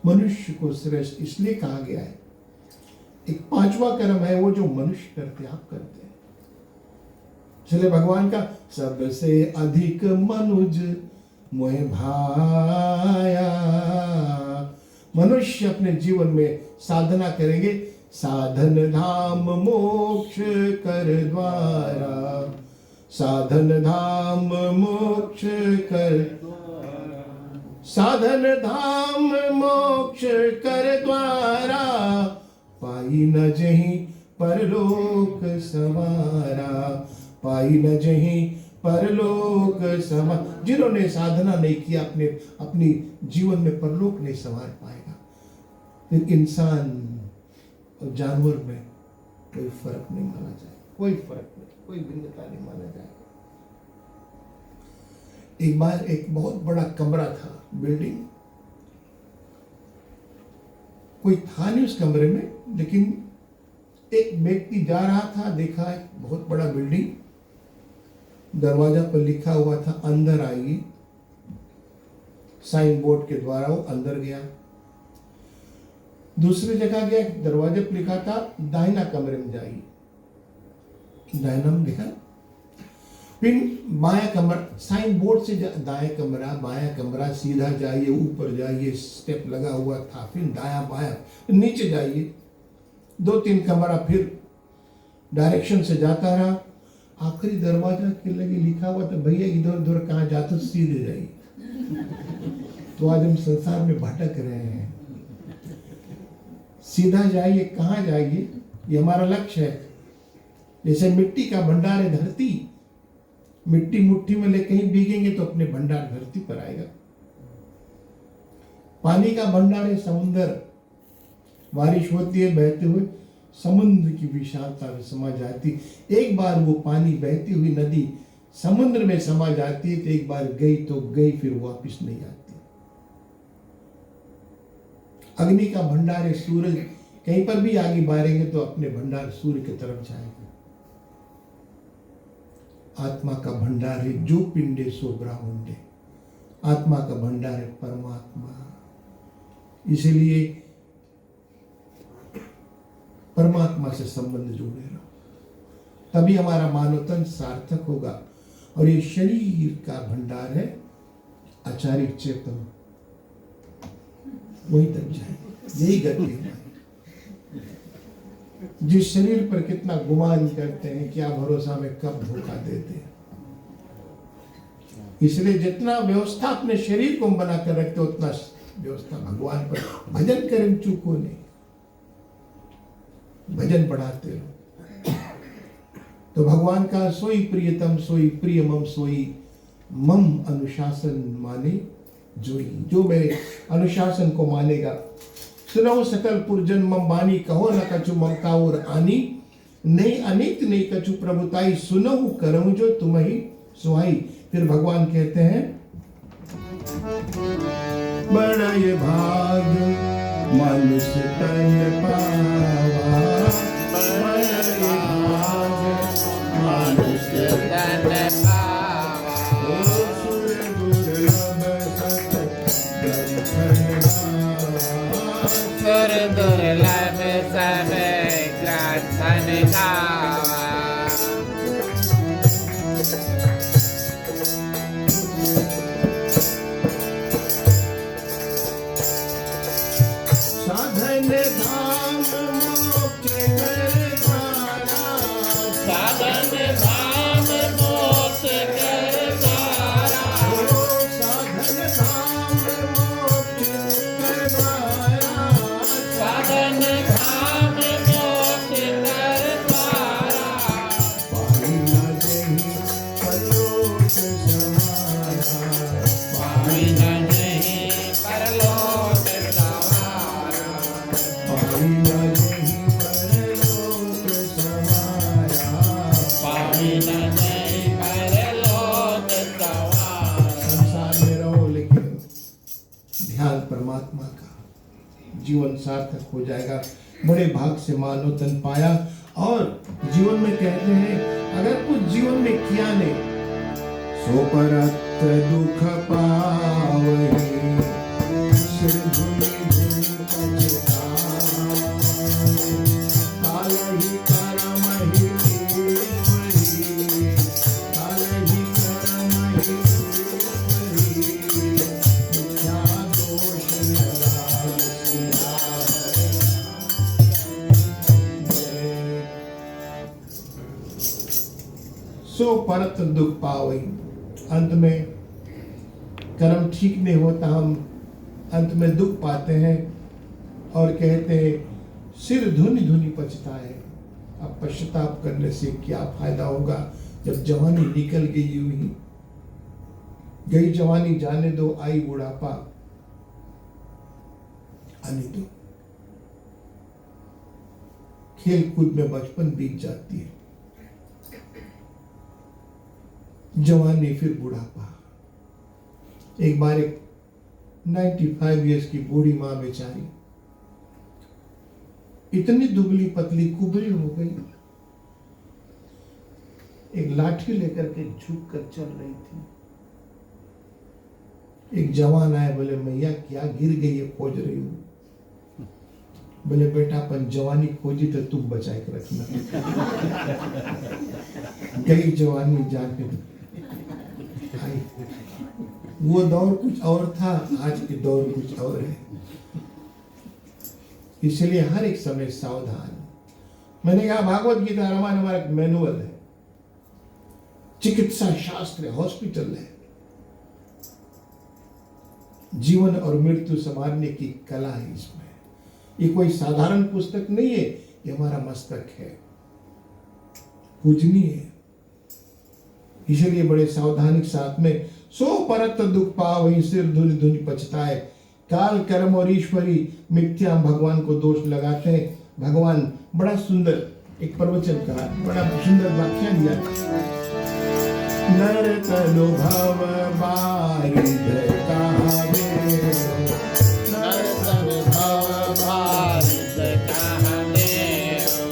मनुष्य को श्रेष्ठ इसलिए कहा गया है, एक 5वां कर्म है वो जो मनुष्य करते, आप करते हैं। इसलिए भगवान का सबसे अधिक मनुज मोह भाया। मनुष्य अपने जीवन में साधना करेंगे, साधन धाम मोक्ष कर द्वारा, साधन धाम मोक्ष कर, साधन धाम मोक्ष कर द्वारा, पाई न जहीं परलोक सवारा, पाई न जहीं परलोक समा। जिन्होंने साधना नहीं किया, अपनी जीवन में परलोक नहीं संवार पाएगा। फिर इंसान और जानवर में कोई फर्क नहीं माना जाए, कोई फर्क नहीं, कोई भिन्नता नहीं माना जाए। एक बार एक बहुत बड़ा कमरा था, बिल्डिंग, कोई था नहीं उस कमरे में, लेकिन एक व्यक्ति जा रहा था, देखा एक बहुत बड़ा बिल्डिंग, दरवाजा पर लिखा हुआ था अंदर आइए। साइन बोर्ड के द्वारा वो अंदर गया। दूसरी जगह गया, दरवाजे पर लिखा था दाहिना कमरे में जाइए, दाहिना में लिखा। फिर बाया कमरा, साइन बोर्ड से दाया कमरा, बाया कमरा, सीधा जाइए, ऊपर जाइए, स्टेप लगा हुआ था, फिर दाया बाया, नीचे जाइए, 2-3 कमरा, फिर डायरेक्शन से जाता रहा। आखिरी दरवाजा के लगे लिखा हुआ था, भैया इधर उधर कहाँ जाते हो, सीधे जाइए। तो आज हम संसार में भटक रहे हैं। सीधा जाइए, कहाँ जाइए, ये हमारा लक्ष्य है। जैसे मिट्टी का भंडार है धरती, मिट्टी मुट्ठी में ले कहीं भीगेंगे तो अपने भंडार धरती पर आएगा। पानी का भंडार है समुंदर, बारिश होती है, बहते हुए समुद्र की विशालता में समा जाती। एक बार वो पानी बहती हुई नदी समुद्र में समा जाती है, तो एक बार गई तो गई, फिर वापस नहीं आती। अग्नि का भंडार है सूरज, कहीं पर भी आगे बारेंगे तो अपने भंडार सूर्य की तरफ जाएगा। आत्मा का भंडार है जो पिंडे सो ब्राह्मण्डे, आत्मा का भंडार है परमात्मा। इसलिए परमात्मा से संबंध जोड़े रहो, तभी हमारा मानव तन सार्थक होगा। और ये शरीर का भंडार है आचार्य चेतन, वही तक जाए, यही गति है। जिस शरीर पर कितना गुमान करते हैं, क्या भरोसा में कब धोखा देते हैं। इसलिए जितना व्यवस्था अपने शरीर को बना कर रखते हो, उतना व्यवस्था भगवान पर। भजन करें चूको नहीं, भजन बढ़ाते रहो तो भगवान का सोई प्रियतम सोई प्रियमम सोई मम अनुशासन माने जोई, जो मेरे अनुशासन को मानेगा। सुनो सकल पुरजन मम बानी, कहो न कछु ममता और आनी, नहीं अनित नहीं कछु प्रभुताई, सुनहु करहु जो तुम ही सुहाई। फिर भगवान कहते हैं, बड़ा ये भाग मनुष्य तन पावा, बड़ा ये भाग मनुष्य तन पावा। ओ सुर दुर्लभ सत दर्शन गावा। सुर दुर्लभ सब ग्रंथन गावा। साधन धाम मोक्ष कर द्वारा, साधन धाम मोक्ष कर द्वारा। साधन धाम मोक्ष कर द्वारा, साधन धाम मोक्ष कर द्वारा। पाई न जहीं परलोक समाया, पाई न नहीं परलोक सवारा। पाई न जहीं परलोक समाया। पाई न नहीं परलोक सवारा। संसार में रहो लेकिन ध्यान परमात्मा का, जीवन सार्थक हो जाएगा। बड़े भाग से मानव तन पाया। और जीवन में कहते हैं, अगर कुछ जीवन में किया नहीं, सो परत दुख पावही, सिर धुनि धुनि पछताई। कालहि करमहि ईश्वरी, कालहि करमहि ईश्वरी, मिथ्या दोष निराल सिधारे। सो परत दुख पावई। अंत में कर्म ठीक नहीं होता, हम अंत में दुख पाते हैं और कहते हैं सिर धुनि धुनि पछताए। अब पश्चाताप करने से क्या फायदा होगा, जब जवानी निकल गई यूं ही। गई जवानी जाने दो, आई बुढ़ापा आने दो। खेल कूद में बचपन बीत जाती है, जवानी फिर बुढ़ापा। एक बार एक 95 इयर्स की बूढ़ी मां बेचारी इतनी दुबली पतली कुबरी हो गई, एक लाठी लेकर के झुक कर चल रही थी। एक जवान आए, बोले मैया क्या गिर गई है, खोज रही हूं। बोले बेटा अपन जवानी खोजी तो तुम बचा के रखना। गई जवानी जाने दो। भाई, वो दौर कुछ और था, आज के दौर कुछ और है। इसलिए हर एक समय सावधान। मैंने कहा भागवत गीता रामायण हमारा एक मैनुअल है, चिकित्सा शास्त्र है, हॉस्पिटल है। जीवन और मृत्यु संभालने की कला है इसमें। ये कोई साधारण पुस्तक नहीं है, ये हमारा मस्तक है, पूजनीय है। इसलिए बड़े सावधानी के साथ में सो परत दुख पावहि, सिर धुनि धुनि पछताए। काल कर्म और ईश्वरी मिथ्या, भगवान को दोष लगाते हैं। भगवान बड़ा सुंदर एक प्रवचन कहा, बड़ा सुंदर व्याख्या दिया। नर तनु भव बारिध कहावे, नर तनु भव बारिध कहावे।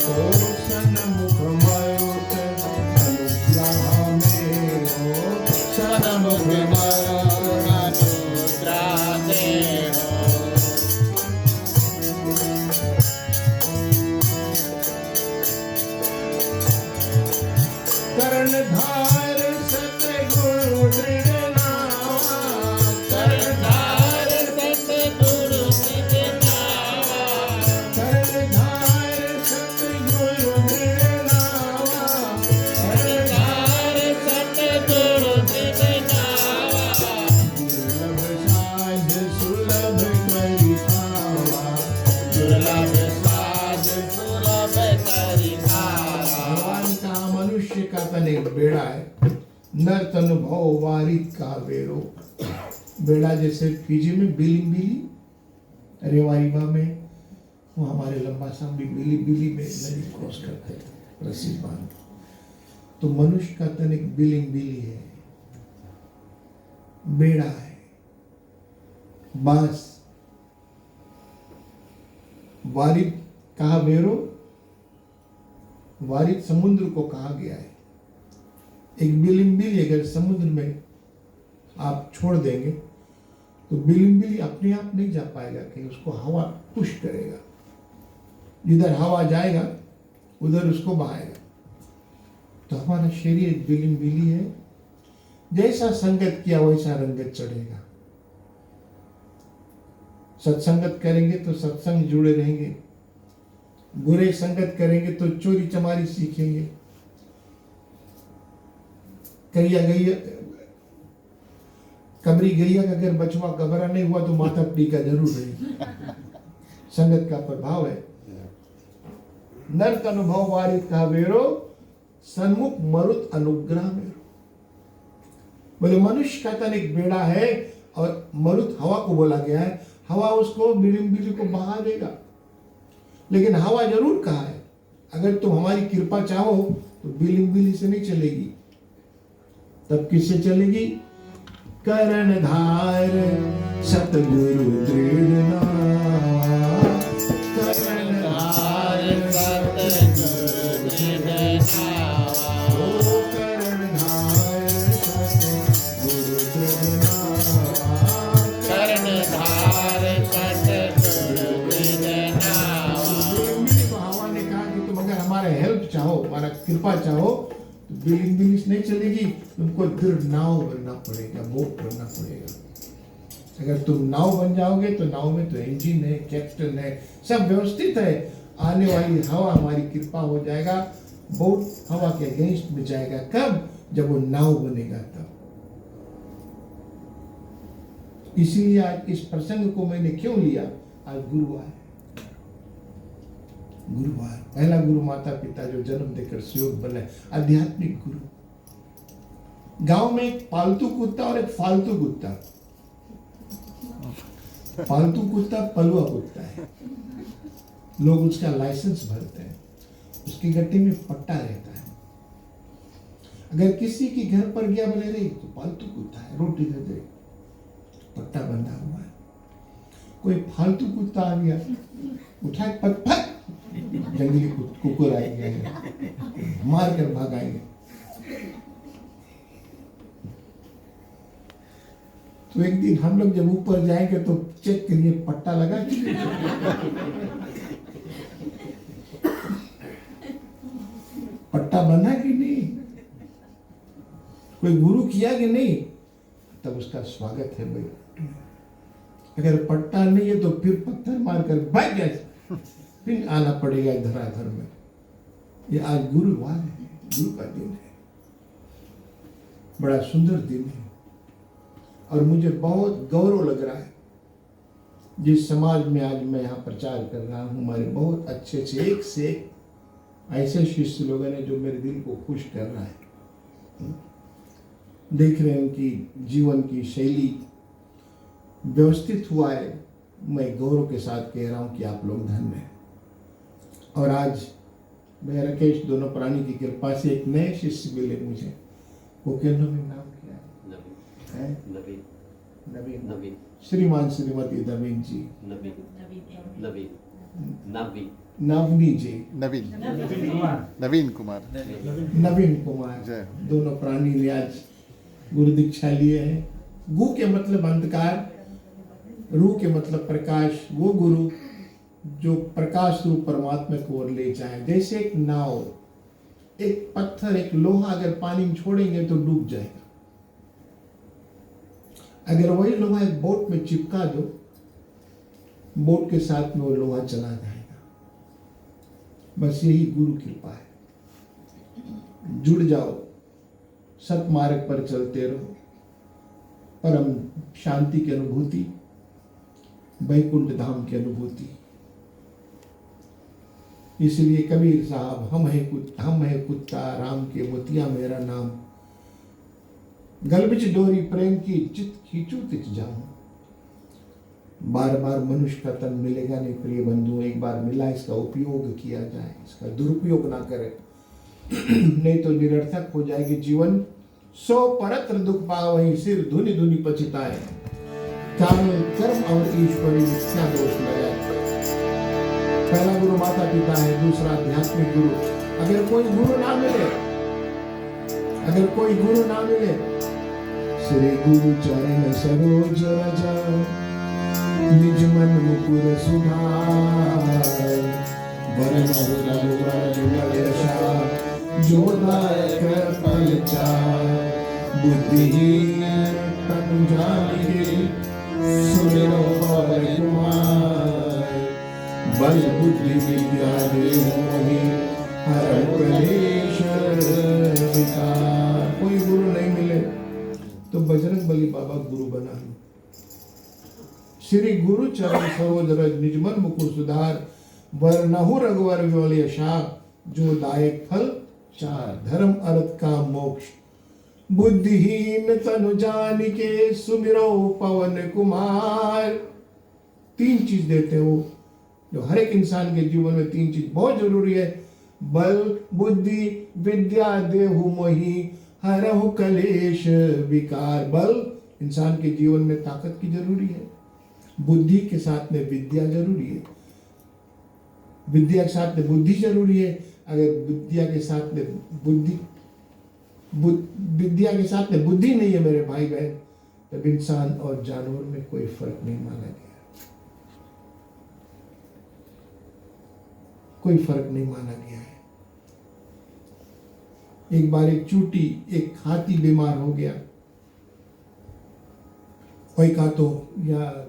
ओ सन्मुख मयुत अनुग्रह में, ओ सन्मुख मयुत अनुग्रह में। कर्णधार सतगुरु दृढ़ नावा, कर्णधार सतगुरु दृढ़ नावा। कर्णधार सतगुरु दृढ़ नावा, कर्णधार सतगुरु दृढ़ नावा। दुर्लभ साध सुलभ करि पावा, दुर्लभ साध सुलभ करि पावा। भगवान का मनुष्य का तन एक बेड़ा है, नर तनु भव वारित का बेरो। बेड़ा जैसे फीजी में बिली बिली, रेवारीबा में वो हमारे लंबा सामने बिली बिली में नदी क्रॉस करते हैं रस्सी बांध। तो मनुष्य का तन एक बिलिंग बिली है, बेड़ा है, बांस। वारिद कहा बेरो, वारिद समुद्र को कहा गया है। एक बिलिंग बिली अगर समुद्र में आप छोड़ देंगे तो बिलिंग बिली अपने आप नहीं जा पाएगा, कहीं उसको हवा पुश करेगा, जिधर हवा जाएगा उधर उसको बहाएगा। तो हमारा शरीर एक बिलिंग बिली है, जैसा संगत किया वैसा रंगत चढ़ेगा। सत्संगत करेंगे तो सत्संग जुड़े रहेंगे, बुरे संगत करेंगे तो चोरी चमारी सीखेंगे। कहिया गैया कबरी गैया का अगर बचवा कबरा नहीं हुआ तो माता टीका जरूर रहेगी। संगत का प्रभाव है। नर्क अनुभव वारित का वेरो, सन्मुख मरुत अनुग्रह मेरो। बोले मनुष्य का तन एक बेड़ा है और मरुत हवा को बोला गया है। हवा उसको बिलिंग बिली को बहा देगा, लेकिन हवा जरूर कहा है अगर तुम हमारी कृपा चाहो तो बिलिंग बिली से नहीं चलेगी, तब किससे चलेगी? कर्णधार सतगुरु दृढ़ नावा, कर्णधार सतगुरु दृढ़ नावा, ओ कर्णधार सतगुरु दृढ़ नावा, कर्णधार सतगुरु दृढ़ नावा। हवा ने कहा कि तुम अगर हमारा हेल्प चाहो, हमारा कृपा चाहो तो बिलिंग बिली नहीं चलेगी, तुमको दृढ़ नाव बनना पड़ेगा, बोट बनना पड़ेगा। अगर तुम नाव बन जाओगे तो नाव में तो इंजन है, कैप्टन है, सब व्यवस्थित है। आने वाली हवा हमारी कृपा हो जाएगा, बोट हवा के अगेंस्ट में जाएगा। कब? जब वो नाव बनेगा तब। इसीलिए आज इस प्रसंग को मैंने क्यों लिया? आज गुरुवार, गुरुवार पहला गुरु माता पिता जो जन्म देकर सुयोग बने, आध्यात्मिक गुरु। गांव में एक पालतू कुत्ता और एक फालतू कुत्ता। पालतू कुत्ता पलुआ कुत्ता है, लोग उसका लाइसेंस भरते हैं, उसकी गट्टी में पट्टा रहता है। अगर किसी के घर पर गया, बोले रे तो पालतू कुत्ता है, रोटी दे दे, पट्टा बंधा हुआ है। कोई फालतू कुत्ता आ गया, उठाए पट, जंगली कुकुर आएंगे, मार कर भागाएंगे। तो एक दिन हम लोग जब ऊपर जाएंगे तो चेक करिए पट्टा लगा कि पट्टा बना कि नहीं, कोई गुरु किया कि नहीं, तब उसका स्वागत है भाई। अगर पट्टा नहीं है तो फिर पत्थर मारकर भाग गया, फिर आना पड़ेगा धराधर में। ये आज गुरुवार है, गुरु का दिन है, बड़ा सुंदर दिन है। और मुझे बहुत गौरव लग रहा है जिस समाज में आज मैं यहाँ प्रचार कर रहा हूँ। हमारे बहुत अच्छे अच्छे एक से एक ऐसे शिष्य लोग हैं जो मेरे दिल को खुश कर रहा है। देख रहे हैं उनकी जीवन की शैली व्यवस्थित हुआ है। मैं गौरव के साथ कह रहा हूँ कि आप लोग धन्य हैं। और आज मैं राकेश दोनों प्राणी की कृपा से एक नए शिष्य मिले मुझे। वो क्या नाम क्या है? नवीन। नवीन। श्रीमान श्रीमती नवीन जी। नवनी जी। नवीन कुमार दोनों प्राणी ने आज गुरु दीक्षा लिए हैं। गु के मतलब अंधकार, रू के मतलब प्रकाश। वो गुरु जो प्रकाश रूप परमात्मा को ओर ले जाए। जैसे एक नाव, एक पत्थर, एक लोहा अगर पानी में छोड़ेंगे तो डूब जाएगा। अगर वही लोहा एक बोट में चिपका दो, बोट के साथ में वो लोहा चला जाएगा। बस यही गुरु कृपा है। जुड़ जाओ, सतमार्ग पर चलते रहो, परम शांति की अनुभूति, वैकुंठ धाम की अनुभूति। इसलिए कबीर साहब हम है कुत्ता राम के मोतिया मेरा नाम। गल बिच डोरी प्रेम की चित खींचू तिच जाऊं। बार बार मनुष्य का तन मिलेगा नहीं प्रिय बंधु, एक बार मिला इसका उपयोग किया जाए, इसका दुरुपयोग ना करें नहीं तो निरर्थक हो जाएगी जीवन। सो परत्र दुख पावहि सिर धुनि धुनि पछताए, केवल कर्म और ईश्वरी मिथ्या दोष लगाए। पहला गुरु माता पिता है, दूसरा आध्यात्मिक गुरु। अगर कोई गुरु ना मिले, अगर कोई गुरु ना मिले, श्री गुरु चरण सरोज रज निज मन मुकुर सुधार, वरन रघुवर यशा जो दायक फल चार। बुद्धिहीन तनु जानिके सुमिरो पवन कुमार, बल बुद्धि विद्या देहु मोहि हरहु कलेश विकार। कोई गुरु नहीं मिले तो बजरंग बली बाबा गुरु बना लो। श्री गुरु चरण सरोज रज निज मन मुकुर सुधार, वरनहु रघुवर विमल यशा जो दायक फल चार। धर्म अर्थ का मोक्ष, बुद्धिहीन तनु जानिके सुमिरो पवन कुमार। तीन चीज देते हो जो हर एक इंसान के जीवन में, तीन चीज बहुत जरूरी है। बल बुद्धि विद्या देहु मोहि हरहु कलेश विकार। बल इंसान के जीवन में ताकत की जरूरी है, बुद्धि के साथ में विद्या जरूरी है, विद्या के साथ में बुद्धि जरूरी है। अगर विद्या के साथ में विद्या के साथ में बुद्धि नहीं है मेरे भाई बहन, तब इंसान और जानवर में कोई फर्क नहीं माना गया, कोई फर्क नहीं माना गया है। एक बार एक चूटी, एक हाथी बीमार हो गया, कोई कहा तो या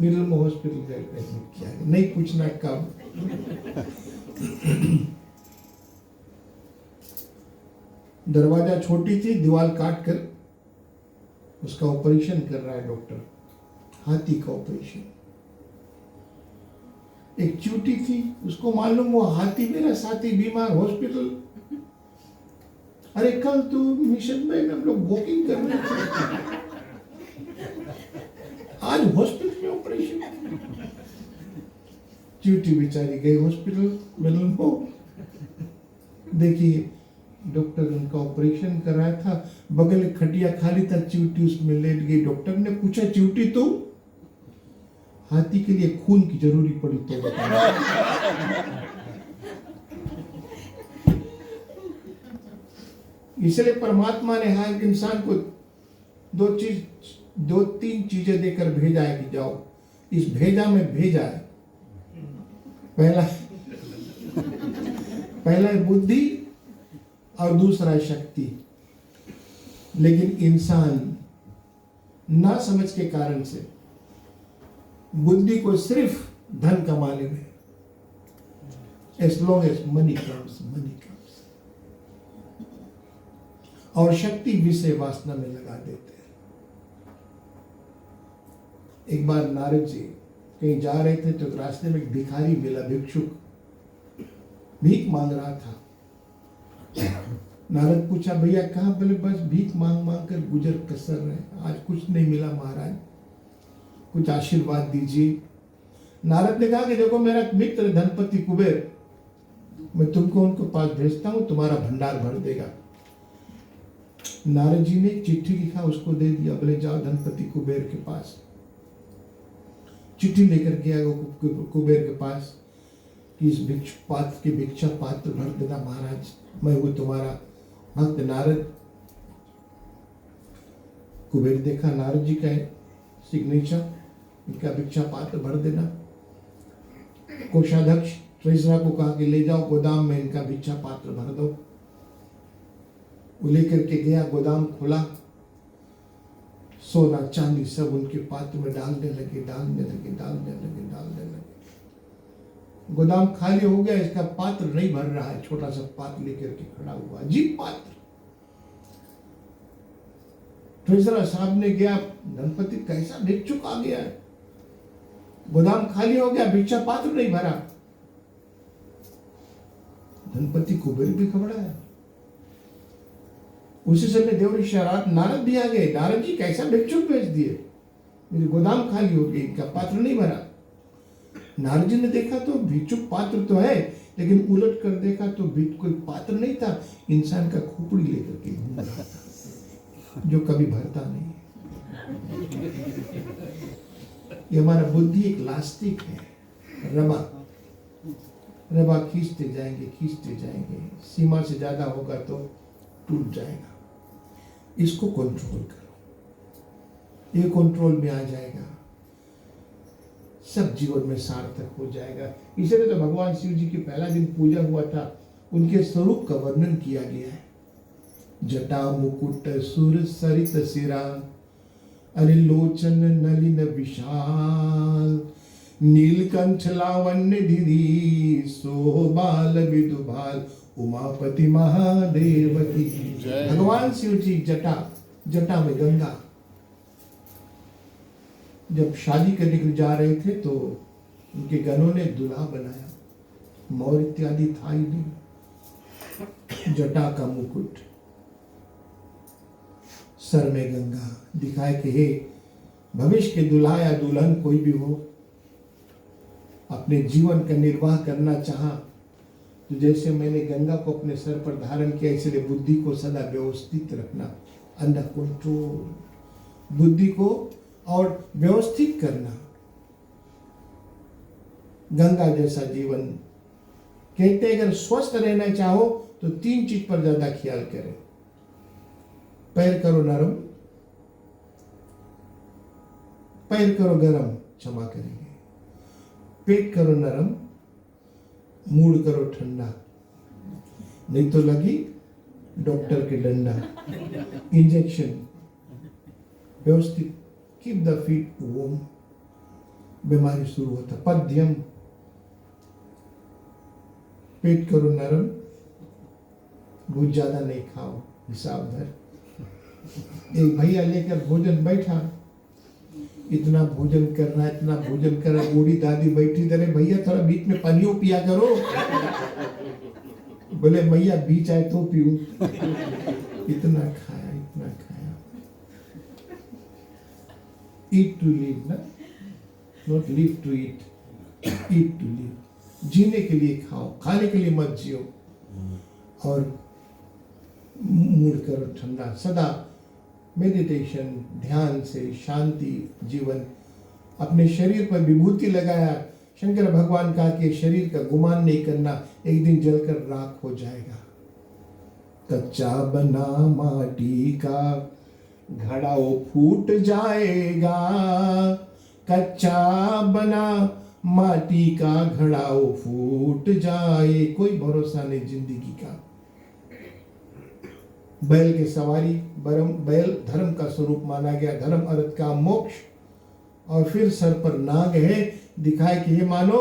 मिडिल हॉस्पिटल एडमिट किया, नहीं पूछना कब। दरवाजा छोटी थी, दीवार काट कर उसका ऑपरेशन कर रहा है डॉक्टर, हाथी का ऑपरेशन। एक चूटी थी, उसको मालूम वो हाथी मेरा साथी बीमार, हॉस्पिटल। अरे कल तो मिशन में हम लोग वॉकिंग कर रहे थे, आज हॉस्पिटल में ऑपरेशन। चूटी बेचारी गई हॉस्पिटल मिडल में। देखिए डॉक्टर उनका ऑपरेशन कर रहा था, बगल में खटिया खाली था, चूटी उसमें लेट गई। डॉक्टर ने पूछा, चूटी तो हाथी के लिए खून की जरूरी पड़ी तो बता। इसलिए परमात्मा ने हर इंसान को दो तीन चीजें देकर भेजा है कि जाओ, इस भेजा में भेजा है। पहला है बुद्धि और दूसरा है शक्ति। लेकिन इंसान ना समझ के कारण से बुद्धि को सिर्फ धन कमाने में, as long as money comes, और शक्ति विषय वासना में लगा देते हैं। एक बार नारद जी कहीं जा रहे थे तो रास्ते में एक भिखारी मिला, भिक्षुक भीख मांग रहा था। नारद पूछा, भैया कहाँ? बोले बस भीख मांग मांग कर गुजर कसर रहे, आज कुछ नहीं मिला महाराज, कुछ आशीर्वाद दीजिए। नारद ने कहा कि देखो मेरा मित्र धनपति कुबेर, मैं तुमको उनको पास भेजता हूं, तुम्हारा भंडार भर देगा। नारद जी ने चिट्ठी लिखा, उसको दे दिया, बोले जाओ धनपति कुबेर के पास। चिट्ठी लेकर गया कुबेर के पास कि इस भिक्षा पात्र भर देना महाराज, मैं वो तुम्हारा भक्त नारद। कुबेर देखा नारद जी का सिग्नेचर, इनका भिक्षा पात्र भर देना। कोषाध्यक्ष ट्रेजरर को कहा कि ले जाओ गोदाम में इनका भिक्षा पात्र भर दो। वो लेकर के गया, गोदाम खोला, सोना चांदी सब उनके पात्र में डालने लगे। गोदाम खाली हो गया, इसका पात्र नहीं भर रहा है, छोटा सा पात्र लेकर के खड़ा हुआ, अजीब पात्र। ट्रेजरर साहब ने गया, धनपति कैसा भिक्षुक आ गया है, गोदाम खाली हो गया, भिक्षा पात्र नहीं भरा। धनपति कुबेर भी घबराया, उसी समय देवऋषि नारद भी आ गए। नारद जी कैसा भिक्षुक भेज दिए, मेरी गोदाम खाली हो गई, इनका पात्र नहीं भरा। नारद जी ने देखा तो भिक्षुक पात्र तो है, लेकिन उलट कर देखा तो कोई पात्र नहीं था, इंसान का खोपड़ी लेकर के घूम रहा था, जो कभी भरता नहीं। ये हमारा बुद्धि एक लास्टिक है, रबा खींचते जाएंगे, सीमा से ज्यादा होगा तो टूट जाएगा। इसको कंट्रोल करो, ये कंट्रोल में आ जाएगा, सब जीवन में सार्थक हो जाएगा। इसलिए तो भगवान शिव जी की पहला दिन पूजा हुआ था, उनके स्वरूप का वर्णन किया गया है। जटा मुकुट सुर सरित सिरा, अरिलोचन नलिन विशाल, नीलकंठ लावण्य धीरी, सोबाल विदुभाल, उमापति महादेव की जय। भगवान शिव जी जटा में गंगा। जब शादी करने के लिए जा रहे थे तो उनके गणों ने दूल्हा बनाया, मोर इत्यादि था ही नहीं, जटा का मुकुट, सर में गंगा, दिखाए कि हे भविष्य के दूल्हा या दुल्हन कोई भी हो, अपने जीवन का निर्वाह करना चाहा तो जैसे मैंने गंगा को अपने सर पर धारण किया, इसलिए बुद्धि को सदा व्यवस्थित रखना, अंडर कंट्रोल, बुद्धि को और व्यवस्थित करना। गंगा जैसा जीवन। कहते हैं अगर स्वस्थ रहना चाहो तो 3 चीज पर ज्यादा ख्याल करें। पैर करो नरम, पैर करो गरम, क्षमा करेंगे, पेट करो नरम, मूड करो ठंडा, नहीं तो लगी डॉक्टर के डंडा, इंजेक्शन। व्यवस्थित, कीप द फीट वार्म, बीमारी शुरू होता। पद्यम, पेट करो नरम, बहुत ज्यादा नहीं खाओ, हिसाब धर। एक भैया लेकर भोजन बैठा, इतना भोजन कर रहा है, इतना भोजन कर रहा है, बूढ़ी दादी बैठी, अरे भैया थोड़ा बीच में पानियों पिया करो। बोले भैया बीच आए तो पीऊं। इतना खाया, इतना खाया। ईट टू लिव ना, not live to eat, eat to live. जीने के लिए खाओ, खाने के लिए मत जियो। और मूड करो ठंडा, सदा मेडिटेशन, ध्यान से शांति जीवन। अपने शरीर पर विभूति लगाया, शंकर भगवान कहा कि शरीर का गुमान नहीं करना, एक दिन जलकर राख हो जाएगा। कच्चा बना माटी का घड़ा वो फूट जाएगा, कच्चा बना माटी का घड़ा वो फूट जाए। कोई भरोसा नहीं जिंदगी का। बैल की सवारी, बैल धर्म का स्वरूप माना गया, धर्म अर्थ का मोक्ष। और फिर सर पर नाग है, दिखाए कि हे मानो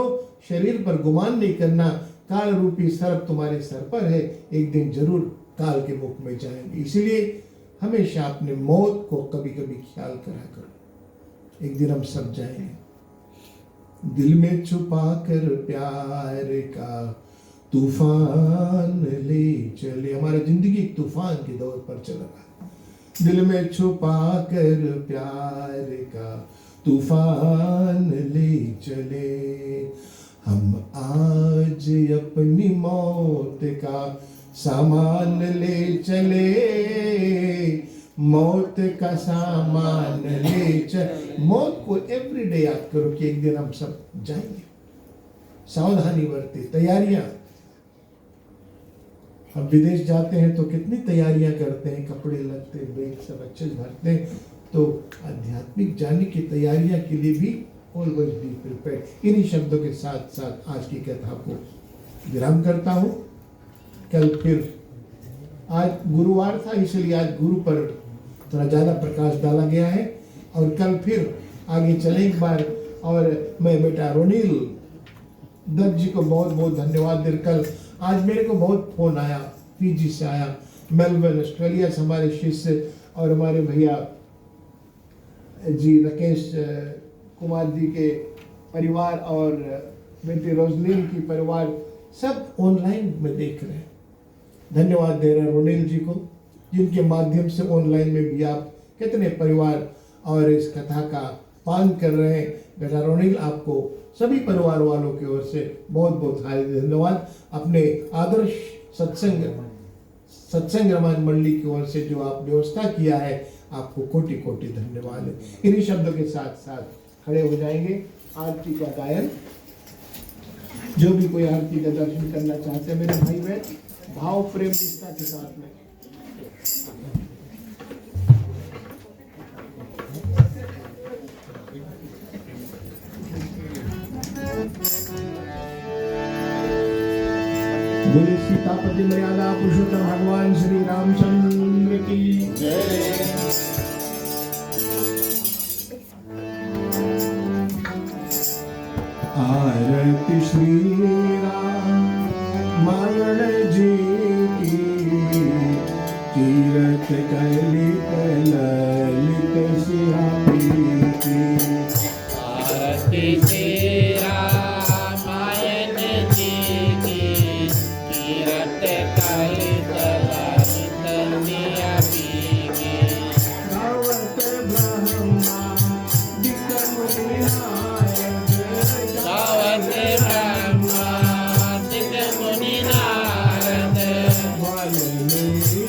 शरीर पर गुमान नहीं करना, काल रूपी सर्प तुम्हारे सर पर है, एक दिन जरूर काल के मुख में जाएंगे। इसलिए हमेशा अपने मौत को कभी कभी ख्याल करा करो, एक दिन हम सब जाएंगे। दिल में छुपा कर प्यार का तूफान ले चले। हमारा जिंदगी तूफान के दौर पर चल रहा है। दिल में छुपा कर प्यार का तूफान ले चले, हम आज अपनी मौत का सामान ले चले, मौत का सामान ले चले। मौत को एवरीडे याद करो कि एक दिन हम सब जाएंगे। सावधानी बरते, तैयारियां। हम विदेश जाते हैं तो कितनी तैयारियां करते हैं, कपड़े लगते, बैग सब अच्छे से भरते हैं। तो आध्यात्मिक जाने की तैयारियां के लिए भी ऑलवेज बी प्रिपेयर्ड। इन्हीं शब्दों के साथ साथ आज की कथा को विराम करता हूँ। कल फिर, आज गुरुवार था इसलिए आज गुरु पर थोड़ा ज़्यादा प्रकाश डाला गया है, और कल फिर आगे चले एक बार। और मैं बेटा रोनिल दत्त जी को बहुत बहुत धन्यवाद दे। कल आज मेरे को बहुत फोन आया, पीजी से आया, मेलबर्न ऑस्ट्रेलिया से हमारे शिष्य और हमारे भैया जी राकेश कुमार जी के परिवार और बेटी रोजलिन की परिवार सब ऑनलाइन में देख रहे हैं। धन्यवाद दे रहे हैं रोनिल जी को, जिनके माध्यम से ऑनलाइन में भी आप कितने परिवार और इस कथा का पान कर रहे हैं। गजारोनिल आपको सभी परिवार वालों की ओर से बहुत बहुत हार्दिक धन्यवाद। अपने आदर्श सत्संग रामायण मंडली की ओर से जो आप व्यवस्था किया है, आपको कोटि कोटि धन्यवाद है। इन्हीं शब्दों के साथ साथ खड़े हो जाएंगे। आरती का गायन, जो भी कोई आरती का दर्शन करना चाहते हैं मेरे भाई बहन, भाव प्रेम निष्ठा के साथ में बोले सीतापति मर्यादा पुरुषोत्तम भगवान श्री रामचंद्र की जय। आरती श्री रामायण जी की, तीरथ कलित ललित सिहापी की। आरती श्री रामायण जी की, तीरथ कलित ललित सिहापी की। गावत ब्रह्मा दिक मुनिनायक, गावत ब्रह्मादिक मुनि नारद, वाल्मीकि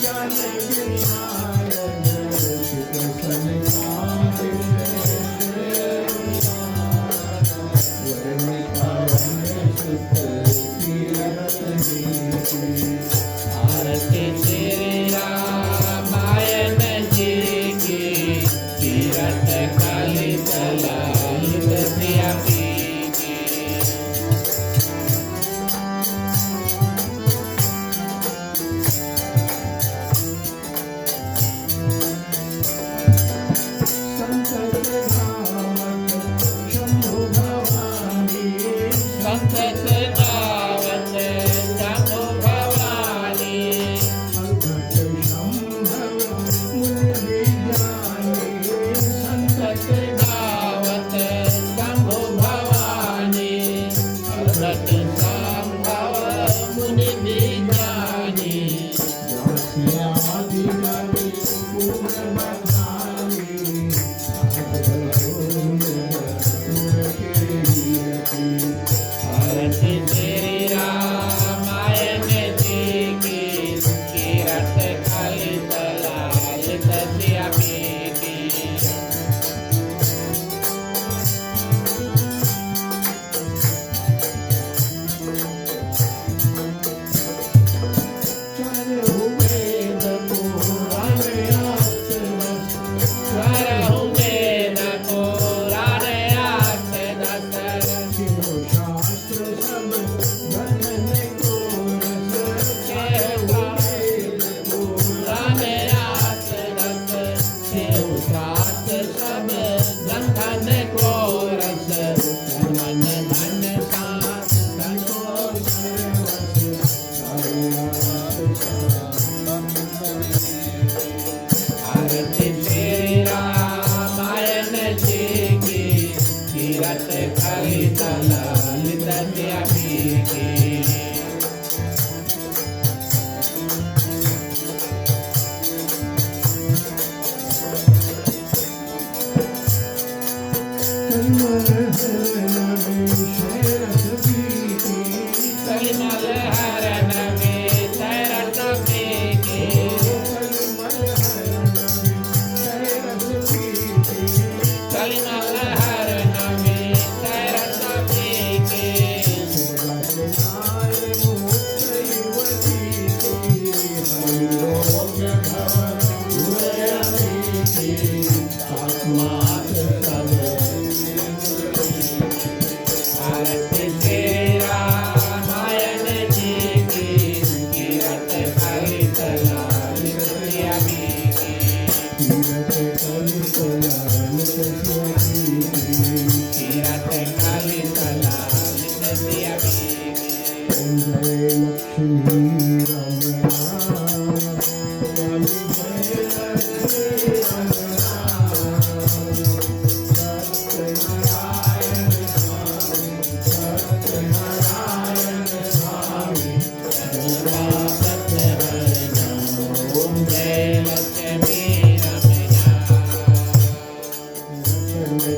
ज्ञान विनायक, सुख संसार वरण पावन सुत तीरथ नीति। आरती श्री रामायण जी की, तीरथ कलित ललित सिहापी की। संतत धामक शंभु भवानी, संतत गावत शंभु भवानी, अंगत शंभव मुनि विज्ञानी। संतत गावत शंभु भवानी, अंगत संभव मुनि विज्ञानी। दास्यादि कवि पूर्ण बखानी, आरती श्री रामायण जी की, तीरथ कलित ललित सिहापी की। चारों वेद पुराण आत्मरस, स्वरहु वेद पुराण आठ दस, शिव शास्त्र सब गणन को रस। केहु वेद पुराण आठ दस, शिव शास्त्र सब ग्रंथन को रस। मन धन साथ संतोष आरती श्री रामायण जी की, तीरथ कलित ललित सिहापी की। कलिमल हरण में तरत पीके, कलिमल हरण में तरत पीके। आरती श्री रामायण जी की, तीरथ कलित ललित सिहापी की। तीरथ कलित ललित सिहापी की। सत्यनारायण स्वामी ओम जय लक्ष्मी रमया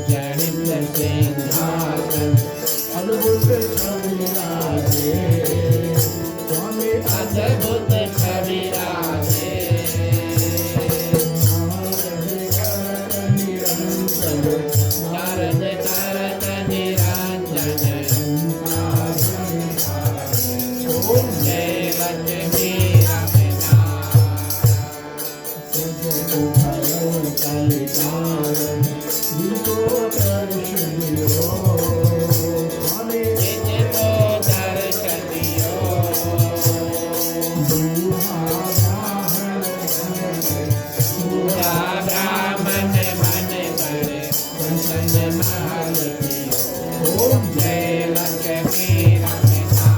जनित सिंहासन अद्भुत छवि राजे स्वामी अद्भुत छवि राजे नारद करत निरंजन ओम जय लक्ष्मी रमया जिनको दर्शन दियो पूरा ब्राह्मण मन कर संसन महल दियो ओम जय लक्ष्मी रमया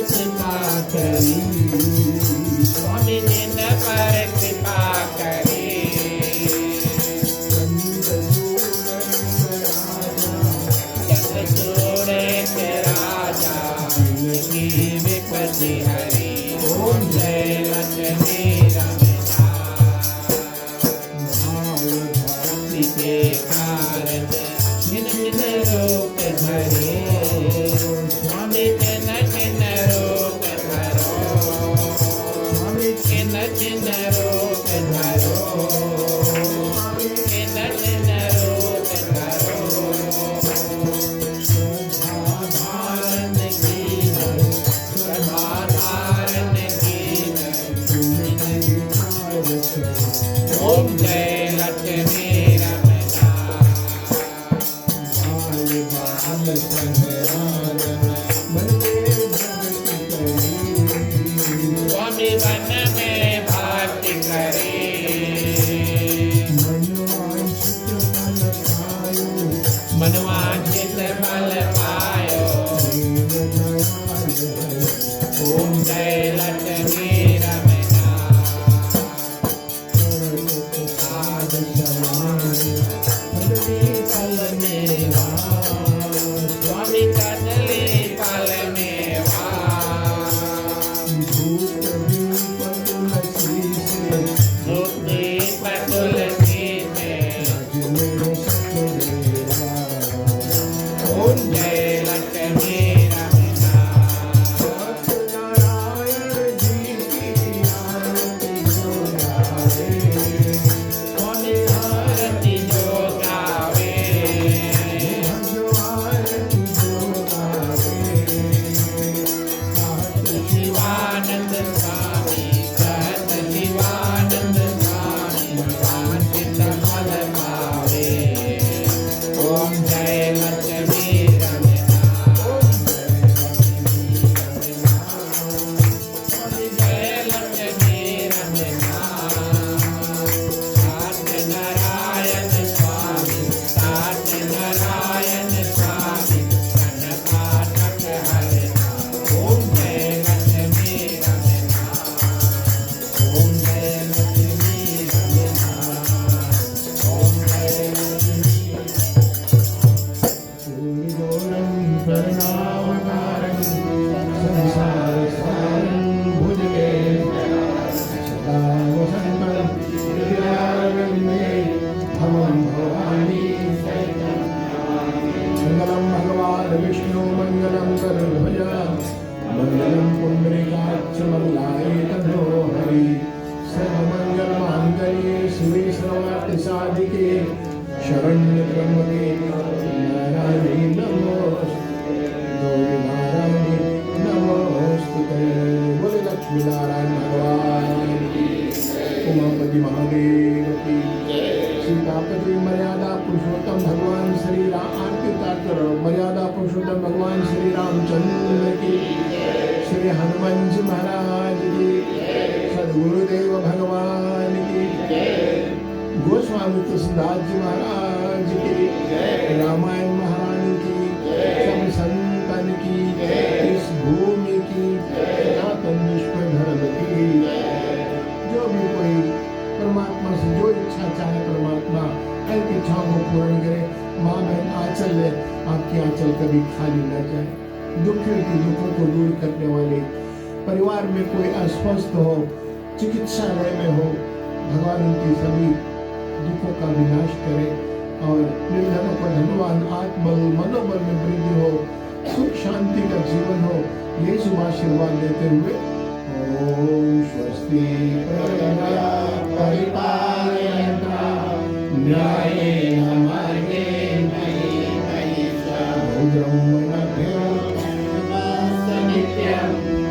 कृपा करी स्वामी जिन पर कृपा करी चंद्रचूड़ के राजा की विपत्ति हरी ओम जय लक्ष्मी रमया भक्ति के कारण जिन जिन रूप धरे स्वामी जिन जिन रूप धरो स्वामी जिन जिन रूप धरो जिन जिन रूप धरो धारण कीन सदा धारण कीन ओम जय लक्ष्मी रमया स्वामी वन में भक्ति करे मनवांछित फल पायो ओम जय लक्ष्मी रमया साध समाधि फल मेवा स्वामी कदली फल मेवा मुक्ति पतुल सीते ओम जय लक्ष्मी रमया स्वामी आरती जो गावे शिवानंद स्वामी कहत शिवानंद स्वामी वांछित फल पावे ओम जय लक्ष्मी रमया स्वामी जय लक्ष्मी रमया सत्यनारायण स्वामी सत्यनारायण स्वामी कनकाटक हरना ओम जय लक्ष्मी रमया ओम जय लक्ष्मी रमया ओम जय लक्ष्मी मंगलम भगवान विष्णु मंगलम गरुड़ध्वज मंगलम पुंडरीकाक्ष मंगलाय तनो हरि सर्वमंगल मांगल्ये शिवे सर्वार्थ साधिके शरण्य त्र्यंबके नारायणी नमोस्तुते गौरी नारायणी नमोस्तुते बोले लक्ष्मी नारायण भगवान की उमापति महादेव की सीतापति मर्यादा पुरुषोत्तम भगवान श्री राम आरती तात्पर्य मर्यादा पुरुषोत्तम भगवान श्री रामचंद्र की श्री हनुमान जी महाराज की सदगुरुदेव भगवान की गोस्वामी तुलसीदास जी महाराज की रामायण महारानी की सब संतन की इस भूमि की सनातन विश्व धर्म की जो भी कोई परमात्मा से जो इच्छा चाहे परमात्मा ऐसी इच्छाओं को पूर्ण करे। माँ बहन आंचल है, आपकी आंचल कभी खाली न जाए। दुखियों की दुखों को दूर करने वाले, परिवार में कोई अस्वस्थ हो, चिकित्सालय में हो, भगवान उनकी सभी दुखों का विनाश करे और निर्धनों को धनवान, आत्मबल, मनोबल में वृद्धि हो, सुख शांति का जीवन हो, ये शुभ आशीर्वाद देते हुए ओम स्वस्ति प्रजा परिपालयन्तां न्यायेन मार्गेण मयि महिषा ब्रह्मणभ्यो नित्यं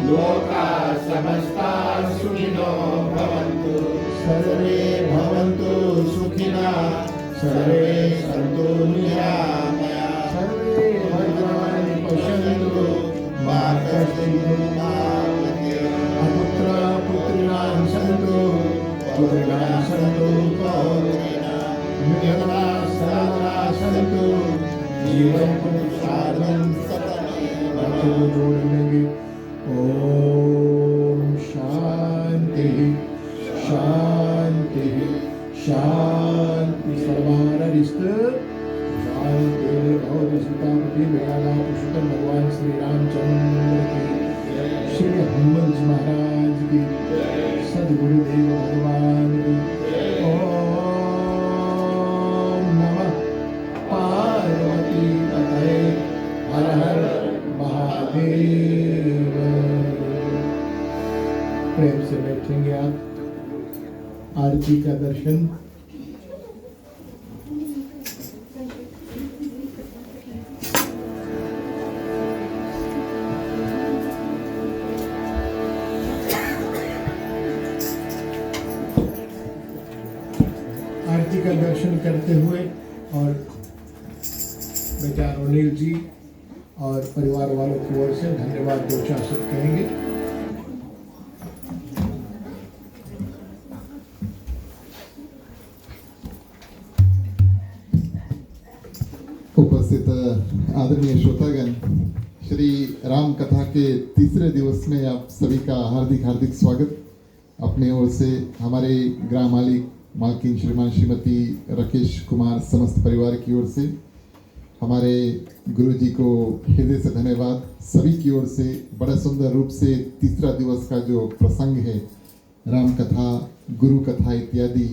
लोकाः समस्ताः सुखिनो भवन्तु सर्वे भवन्तु सुखिनः सर्वे सन्तु निरामयाः सर्वे भद्राणि पश्यन्तु मा कश्चित् अपुत्रः पुत्रिणां सन्तु पुत्रिणां सन्तु निर्धनाः सरलाः सन्तु जीवन पुरुषार्थं सततं जोड़ेंगे। ओम शांति शांति शांति सर्वारिष्ट शांति और सीतापति बेला पुरुषोत्तम भगवान श्री रामचंद्र की, श्री हनुमान जी महाराज की, सदगुरुदेव भगवान की। ओम नमः पार्वती पतये हर हर महादेव। प्रेम से बैठेंगे आप। आरती का दर्शन करते हुए और बेटा रोनील जी और परिवार वालों की ओर से धन्यवाद दो चार शब्द कहेंगे। उपस्थित आदरणीय श्रोतागण, श्री राम कथा के तीसरे दिवस में आप सभी का हार्दिक हार्दिक स्वागत। अपने ओर से हमारे ग्राम मालिक मालकिन श्रीमान श्रीमती राकेश कुमार समस्त परिवार की ओर से हमारे गुरु जी को हृदय से धन्यवाद। सभी की ओर से बड़ा सुंदर रूप से तीसरा दिवस का जो प्रसंग है, राम कथा, गुरु कथा इत्यादि,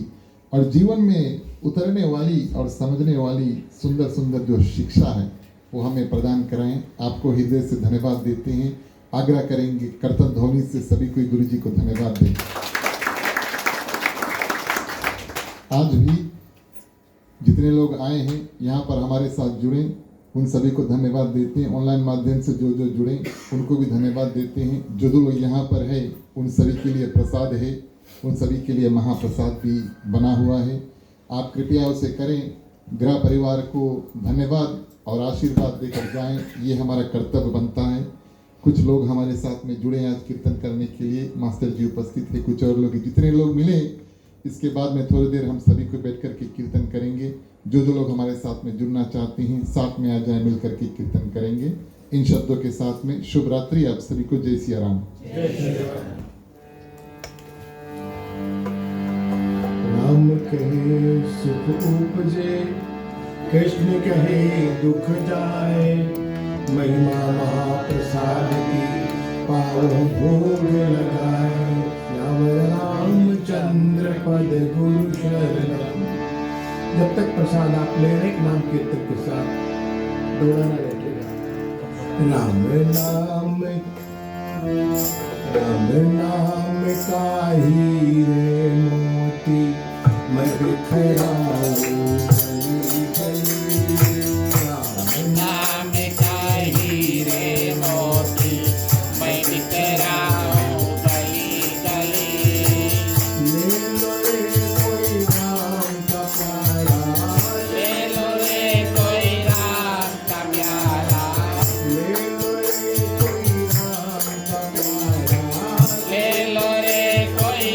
और जीवन में उतरने वाली और समझने वाली सुंदर सुंदर जो शिक्षा है वो हमें प्रदान कराएं। आपको हृदय से धन्यवाद देते हैं। आग्रह करेंगे कर्तन ध्वनि से सभी को गुरु जी को धन्यवाद दें। आज भी जितने लोग आए हैं यहाँ पर हमारे साथ जुड़े, उन सभी को धन्यवाद देते हैं। ऑनलाइन माध्यम से जो जो जुड़े उनको भी धन्यवाद देते हैं। जो जो लोग यहाँ पर है उन सभी के लिए प्रसाद है, उन सभी के लिए महाप्रसाद भी बना हुआ है। आप कृपया उसे करें, गृह परिवार को धन्यवाद और आशीर्वाद देकर जाएं, ये हमारा कर्तव्य बनता है। कुछ लोग हमारे साथ में जुड़े आज कीर्तन करने के लिए, मास्टर जी उपस्थित है, कुछ और लोग, जितने लोग मिले इसके बाद में थोड़ी देर हम सभी को बैठ कर के कीर्तन करेंगे। जो जो लोग हमारे साथ में जुड़ना चाहते हैं साथ में आ जाए, मिल करके कीर्तन करेंगे। इन शब्दों के साथ में शुभ रात्रि आप सभी को। जय सिया राम। राम कहे सुख उपजे, कृष्ण कहे दुख जाए, महिमा महाप्रसाद की पावो भोग लगाए। श्याम रामचंद्र पद गुरु शरणम। जब तक प्रसाद आप ले रहे नाम कीर्तन के साथ दौड़ाना बैठेगा। राम नाम का हीरे मोती मैं बिखराऊं गली गली। नाम का हीरे मोती मैं बिखराऊं गली गली। ले लो रे कोई राम का प्यारा, ले लो रे कोई राम का प्यारा, ले लो रे कोई राम का प्यारा, ले लो रे कोई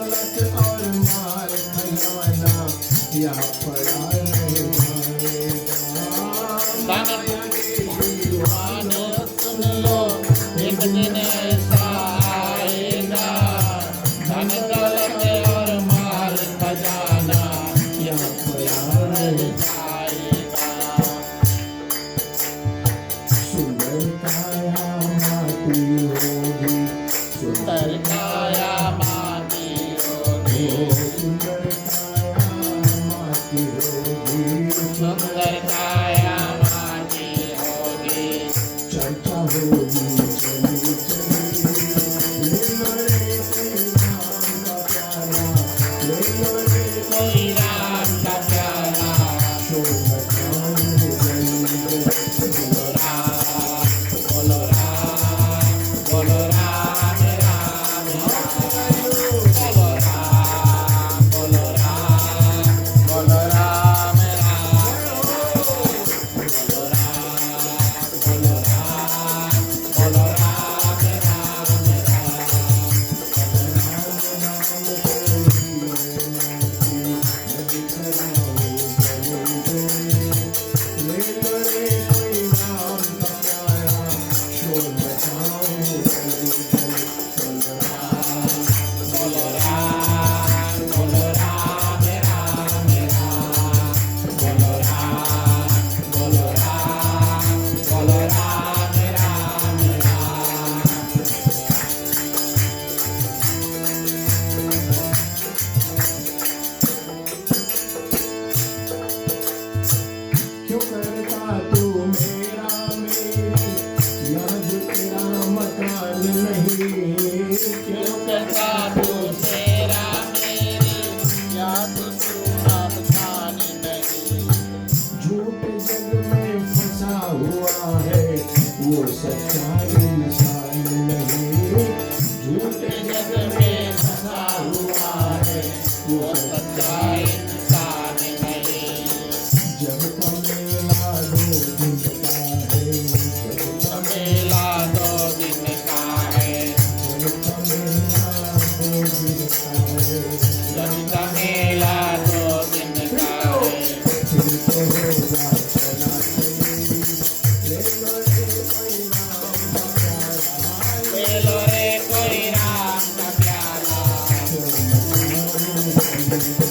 दौलत और माल खजाना यहाँ पड़ा रह जाएगा। दीवानो सुन लो, एक दिन ऐसा आएगा, धन दौलत और माल खजाना यहाँ पड़ा रह जाएगा। सुंदर काया माटी होगी, सुंदर काया माटी होगी, सुंदर काया माटी होगी, सुंदर काया माटी होगी। चर्चा होगी चली चली, ले लो रे कोई राम का प्याला, ले लो रे कोई राम का प्याला, शोर मचाओ गली में। बोलो राम, बोलो राम, बोलो राम राम राम। बोलो राम, बोलो राम, बोलो राम राम। बोलो राम, बोलो राम, बोलो राम राम राम। बोलो राम, बोलो राम राम राम। बोलो राम, बोलो राम, बोलो राम राम राम। क्यों करता तू मेरा मेरी याद तेरा मकान नहीं, क्यों करता तू मेरा मेरी याद तू मकान नहीं। झूठ जग में फंसा हुआ है वो सच्चा इंसान नहीं, झूठ जग में फंसा हुआ है वो सच्चा इंसान नहीं। जब का मेला दो दिन का है, जब का मेला 2 दिन का है, जब का मेला दो दिन का है, जब का मेला 2 दिन का है। फिर तो होगा चला चली, ले लो रे कोई राम का प्याला, ले लो रे कोई राम का प्याला, चल मचाओ गली